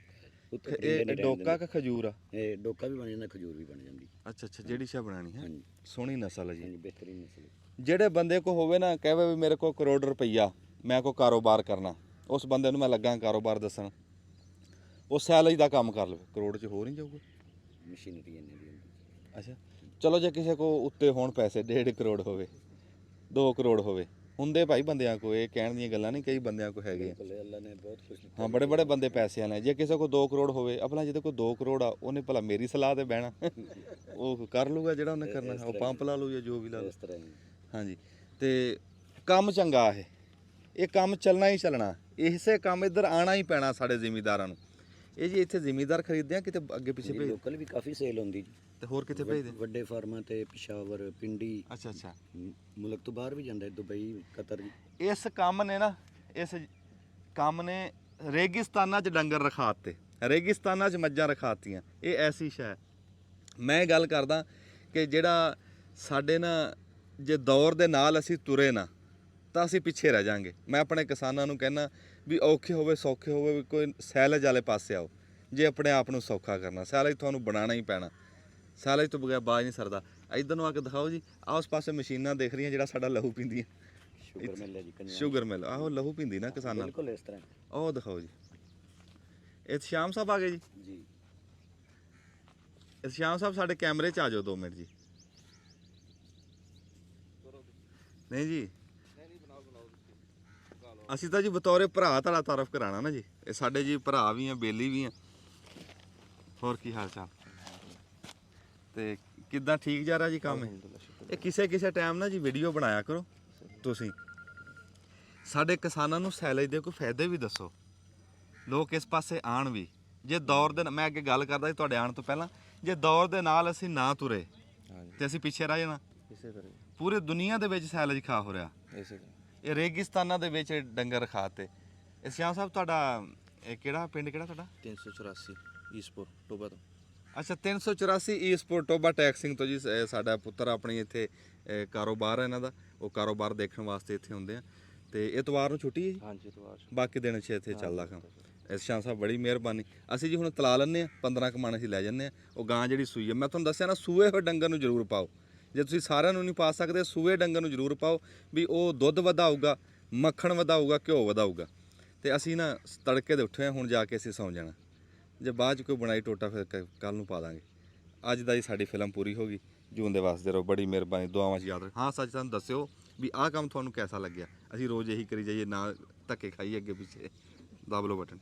S4: ਉੱਤੇ
S3: ਇਹ ਡੋਕਾ ਕਿ ਖਜੂਰ ਆ?
S4: ਇਹ ਡੋਕਾ ਵੀ ਬਣ ਜਾਂਦਾ, ਖਜੂਰ ਵੀ ਬਣ ਜਾਂਦੀ।
S3: ਅੱਛਾ ਜਿਹੜੀ ਸ਼ੈ ਬਣਾਣੀ ਹੈ।
S4: ਹਾਂਜੀ
S3: ਸੋਹਣੀ ਨਸਲ ਹੈ ਜੀ।
S4: ਹਾਂਜੀ ਬਿਹਤਰੀਨ ਨਸਲ।
S3: ਜਿਹੜੇ ਬੰਦੇ ਕੋ ਹੋਵੇ ਨਾ, ਕਹਵੇ ਵੀ ਮੇਰੇ ਕੋਲ ਕਰੋੜ ਰੁਪਈਆ, ਮੈਂ ਕੋ ਕਾਰੋਬਾਰ ਕਰਨਾ, ਉਸ ਬੰਦੇ ਨੂੰ ਮੈਂ ਲੱਗਾ ਕਾਰੋਬਾਰ ਦੱਸਣ, ਉਹ ਸੈਲਜ ਦਾ ਕੰਮ ਕਰ ਲਵੇ, ਕਰੋੜ 'ਚ ਹੋ ਨਹੀਂ ਜਾਊਗਾ।
S4: ਮਸ਼ੀਨਰੀ ਇੰਨੇ ਦੀ ਹੁੰਦੀ।
S3: ਅੱਛਾ ਚਲੋ ਜੇ ਕਿਸੇ ਕੋ ਉੱਤੇ ਹੋਣ ਪੈਸੇ, 1.5 ਕਰੋੜ ਹੋਵੇ, 2 ਕਰੋੜ ਹੋਵੇ, ਹੁੰਦੇ ਭਾਈ ਬੰਦਿਆਂ ਕੋ। ਇਹ ਕਹਿਣ ਦੀਆਂ ਗੱਲਾਂ ਨਹੀਂ, ਕਈ ਬੰਦਿਆਂ ਕੋ ਹੈਗੇ ਆ।
S4: ਬਿਲਕੁਲ ਅੱਲਾ ਨੇ ਬਹੁਤ ਕੁਝ
S3: ਹਾਂ ਬੜੇ ਬੰਦੇ ਪੈਸੇ ਵਾਲੇ। ਜੇ ਕਿਸੇ ਕੋ 2 ਕਰੋੜ ਹੋਵੇ, ਆਪਣਾ ਜਿਹਦੇ ਕੋਲ 2 ਕਰੋੜ ਆ, ਉਹਨੇ ਭਲਾ ਮੇਰੀ ਸਲਾਹ ਤੇ ਬਹਿਣਾ? ਉਹ ਕਰ ਲੂਗਾ ਜਿਹੜਾ ਉਹਨੇ ਕਰਨਾ, ਉਹ ਪੰਪ ਲਾ ਲੂ ਜਾਂ ਜੋ ਵੀ ਲਾ ਲੂ।
S4: ਇਸ ਤਰ੍ਹਾਂ ਹੀ।
S3: ਹਾਂਜੀ ਤੇ ਕੰਮ ਚੰਗਾ ਇਹ ਕੰਮ ਚੱਲਣਾ ਹੀ ਚੱਲਣਾ। ਇਸੇ ਕੰਮ ਇੱਧਰ ਆਣਾ ਹੀ ਪੈਣਾ ਸਾਡੇ ਜ਼ਿਮੀਦਾਰਾਂ ਨੂੰ। ਇਹ ਜੀ ਇੱਥੇ ਜ਼ਿਮੀਦਾਰ ਖਰੀਦਦੇ ਆ, ਕਿਤੇ ਅੱਗੇ ਪਿੱਛੇ ਭੇਜ
S4: ਲੋਕਲ ਵੀ ਕਾਫੀ ਸੇਲ ਹੁੰਦੀ ਜੀ।
S3: ਤੇ ਹੋਰ ਕਿੱਥੇ ਭੇਜਦੇ?
S4: ਵੱਡੇ ਫਾਰਮਾਂ ਤੇ ਪਿਸ਼ਾਵਰ, ਪਿੰਡੀ,
S3: ਅੱਛਾ
S4: ਮੁਲਕ ਤੋਂ ਬਾਹਰ ਵੀ ਜਾਂਦਾ, ਦੁਬਈ, ਕਤਰ ਵੀ।
S3: ਇਸ ਕੰਮ ਨੇ ਰੇਗਿਸਤਾਨਾਂ 'ਚ ਡੰਗਰ ਰਖਾਤੇ, ਰੇਗਿਸਤਾਨਾਂ 'ਚ ਮੱਝਾਂ ਰਖਾਤੀਆਂ। ਇਹ ਐਸੀ ਸ਼ੈ। ਮੈਂ ਇਹ ਗੱਲ ਕਰਦਾ ਕਿ ਜਿਹੜਾ ਸਾਡੇ ਨਾ, ਜੇ ਦੌਰ ਦੇ ਨਾਲ ਅਸੀਂ ਤੁਰੇ ਨਾ ਤਾਂ ਅਸੀਂ ਪਿੱਛੇ ਰਹਿ ਜਾਾਂਗੇ। ਮੈਂ ਆਪਣੇ ਕਿਸਾਨਾਂ ਨੂੰ ਕਹਿੰਦਾ ਵੀ ਔਖੇ ਹੋਵੇ ਸੌਖੇ ਹੋਵੇ, ਵੀ ਕੋਈ ਸੈਲਜ ਵਾਲੇ ਪਾਸੇ ਆਓ। ਜੇ ਆਪਣੇ ਆਪ ਨੂੰ ਸੌਖਾ ਕਰਨਾ, ਸੈਲਜ ਤੁਹਾਨੂੰ ਬਣਾਉਣਾ ਹੀ ਪੈਣਾ। ਸੈਲਜ ਤੋਂ ਬਗੈਰ ਬਾਜ ਨਹੀਂ ਸਰਦਾ। ਇੱਧਰ ਨੂੰ ਆ ਕੇ ਦਿਖਾਓ ਜੀ, ਆਸ ਪਾਸੇ ਮਸ਼ੀਨਾਂ ਦੇਖ ਰਹੀਆਂ ਜਿਹੜਾ ਸਾਡਾ ਲਹੂ ਪੀਂਦੀਆਂ।
S4: ਸ਼ੂਗਰ ਮਿਲ ਹੈ ਜੀ ਕਨਿਆ।
S3: ਸ਼ੂਗਰ ਮਿਲ, ਆਹੋ ਲਹੂ ਪੀਂਦੀ ਨਾ ਕਿਸਾਨਾਂ।
S4: ਬਿਲਕੁਲ ਇਸ ਤਰ੍ਹਾਂ
S3: ਉਹ ਦਿਖਾਓ ਜੀ। ਇਹ ਸ਼ਾਮ ਸਾਹਿਬ ਆ ਗਏ ਜੀ।
S4: ਜੀ।
S3: ਇਹ ਸ਼ਾਮ ਸਾਹਿਬ ਸਾਡੇ ਕੈਮਰੇ 'ਚ ਆ ਜਾਓ 2 ਮਿੰਟ ਜੀ। ਨਹੀਂ ਜੀ ਅਸੀਂ ਤਾਂ ਜੀ ਬਤੌਰੇ ਭਰਾ ਤੁਹਾਡਾ ਤਾਰਫ ਕਰਾਣਾ ਨਾ ਜੀ। ਇਹ ਸਾਡੇ ਜੀ ਭਰਾ ਵੀ ਆ, ਬੇਲੀ ਵੀ ਆ। ਹੋਰ ਕੀ ਹਾਲ ਚਾਲ? ਤੇ ਕਿੱਦਾਂ ਠੀਕ ਜਾ ਰਿਹਾ ਜੀ ਕੰਮ? ਇਹ ਕਿਸੇ ਟਾਈਮ ਨਾ ਜੀ ਵੀਡੀਓ ਬਣਾਇਆ ਕਰੋ ਤੁਸੀਂ। ਸਾਡੇ ਕਿਸਾਨਾਂ ਨੂੰ ਸੈਲਜ ਦੇ ਕੋਈ ਫਾਇਦੇ ਵੀ ਦੱਸੋ, ਲੋਕ ਇਸ ਪਾਸੇ ਆਣ ਵੀ। ਜੇ ਦੌਰ ਦੇ ਮੈਂ ਅੱਗੇ ਗੱਲ ਕਰਦਾ ਸੀ ਤੁਹਾਡੇ ਆਉਣ ਤੋਂ ਪਹਿਲਾਂ, ਜੇ ਦੌਰ ਦੇ ਨਾਲ ਅਸੀਂ ਨਾ ਤੁਰੇ
S5: ਹਾਂਜੀ
S3: ਤੇ ਅਸੀਂ ਪਿੱਛੇ ਰਹਿ ਜਾਣਾ।
S5: ਇਸੇ ਤਰ੍ਹਾਂ
S3: ਪੂਰੇ ਦੁਨੀਆ ਦੇ ਵਿੱਚ ਸੈਲਜ ਖਾ ਹੋ ਰਿਹਾ,
S5: ਇਸੇ ਤਰ੍ਹਾਂ
S3: ਇਹ ਰੇਗਿਸਤਾਨਾਂ ਦੇ ਵਿੱਚ ਡੰਗਰ ਖਾਤੇ। ਇਸਿਆਂ ਸਾਹਿਬ ਤੁਹਾਡਾ ਇਹ ਕਿਹੜਾ ਪਿੰਡ ਕਿਹੜਾ ਤੁਹਾਡਾ?
S5: 384 ਈਸਪੁਰ ਟੋਬਾ ਤੋਂ।
S3: ਅੱਛਾ 384 ਈਸਪੋਰਟ ਟੋਬਾ ਟੈਕਸਿੰਗ ਤੋਂ ਜੀ। ਸਾਡਾ ਪੁੱਤਰ ਆਪਣੀ ਇੱਥੇ ਕਾਰੋਬਾਰ ਹੈ ਇਹਨਾਂ ਦਾ, ਉਹ ਕਾਰੋਬਾਰ ਦੇਖਣ ਵਾਸਤੇ ਇੱਥੇ ਹੁੰਦੇ ਆ। ਤੇ ਐਤਵਾਰ ਨੂੰ ਛੁੱਟੀ ਹੈ ਜੀ,
S5: ਹਾਂਜੀ ਇਤਵਾਰ
S3: ਬਾਕੀ ਦਿਨ 'ਚ ਇੱਥੇ ਚੱਲਦਾ ਕੰਮ। ਇਸਿਆਂ ਸਾਹਿਬ ਬੜੀ ਮਿਹਰਬਾਨੀ। ਅਸੀਂ ਜੀ ਹੁਣ ਤਲਾ ਲੈਂਦੇ ਆ, 15 ਕਮਾਣ ਅਸੀਂ ਲੈ ਜਾਂਦੇ ਆ। ਉਹ ਗਾਂ ਜਿਹੜੀ ਸੂਈ ਹੈ, ਮੈਂ ਤੁਹਾਨੂੰ ਦੱਸਿਆ ਨਾ, ਸੂਏ ਹੋਏ ਡੰਗਰ ਨੂੰ ਜ਼ਰੂਰ ਪਾਓ। ਜੇ ਤੁਸੀਂ ਸਾਰਿਆਂ ਨੂੰ ਨਹੀਂ ਪਾ ਸਕਦੇ, ਸੂਏ ਡੰਗਰ ਨੂੰ ਜ਼ਰੂਰ ਪਾਓ, ਵੀ ਉਹ ਦੁੱਧ ਵਧਾਊਗਾ, ਮੱਖਣ ਵਧਾਊਗਾ, ਘਿਓ ਵਧਾਊਗਾ। ਤੇ ਅਸੀਂ ਨਾ ਤੜਕੇ ਦੇ ਉੱਠੇ ਹਾਂ, ਹੁਣ ਜਾ ਕੇ ਅਸੀਂ ਸੌਂ ਜਾਣਾ। ਜੇ ਬਾਅਦ 'ਚ ਕੋਈ ਬਣਾਈ ਟੋਟਾ ਫਿਰ ਕੱਲ ਨੂੰ ਪਾ ਦਾਂਗੇ। ਅੱਜ ਦਾ ਜੀ ਸਾਡੀ ਫਿਲਮ ਪੂਰੀ ਹੋ ਗਈ। ਜੂਨ ਦੇ ਵਾਸਤੇ ਰਹੋ, ਬੜੀ ਮਿਹਰਬਾਨੀ, ਦੁਆਵਾਂ 'ਚ ਯਾਦ ਰੱਖੋ। ਹਾਂ ਸੱਚ ਤੁਹਾਨੂੰ ਦੱਸਿਓ ਵੀ ਆਹ ਕੰਮ ਤੁਹਾਨੂੰ ਕੈਸਾ ਲੱਗਿਆ। ਅਸੀਂ ਰੋਜ਼ ਇਹੀ ਕਰੀ ਜਾਈਏ, ਨਾ ਧੱਕੇ ਖਾਈਏ ਅੱਗੇ ਪਿੱਛੇ। ਦਬ ਲਓ ਬਟਨ।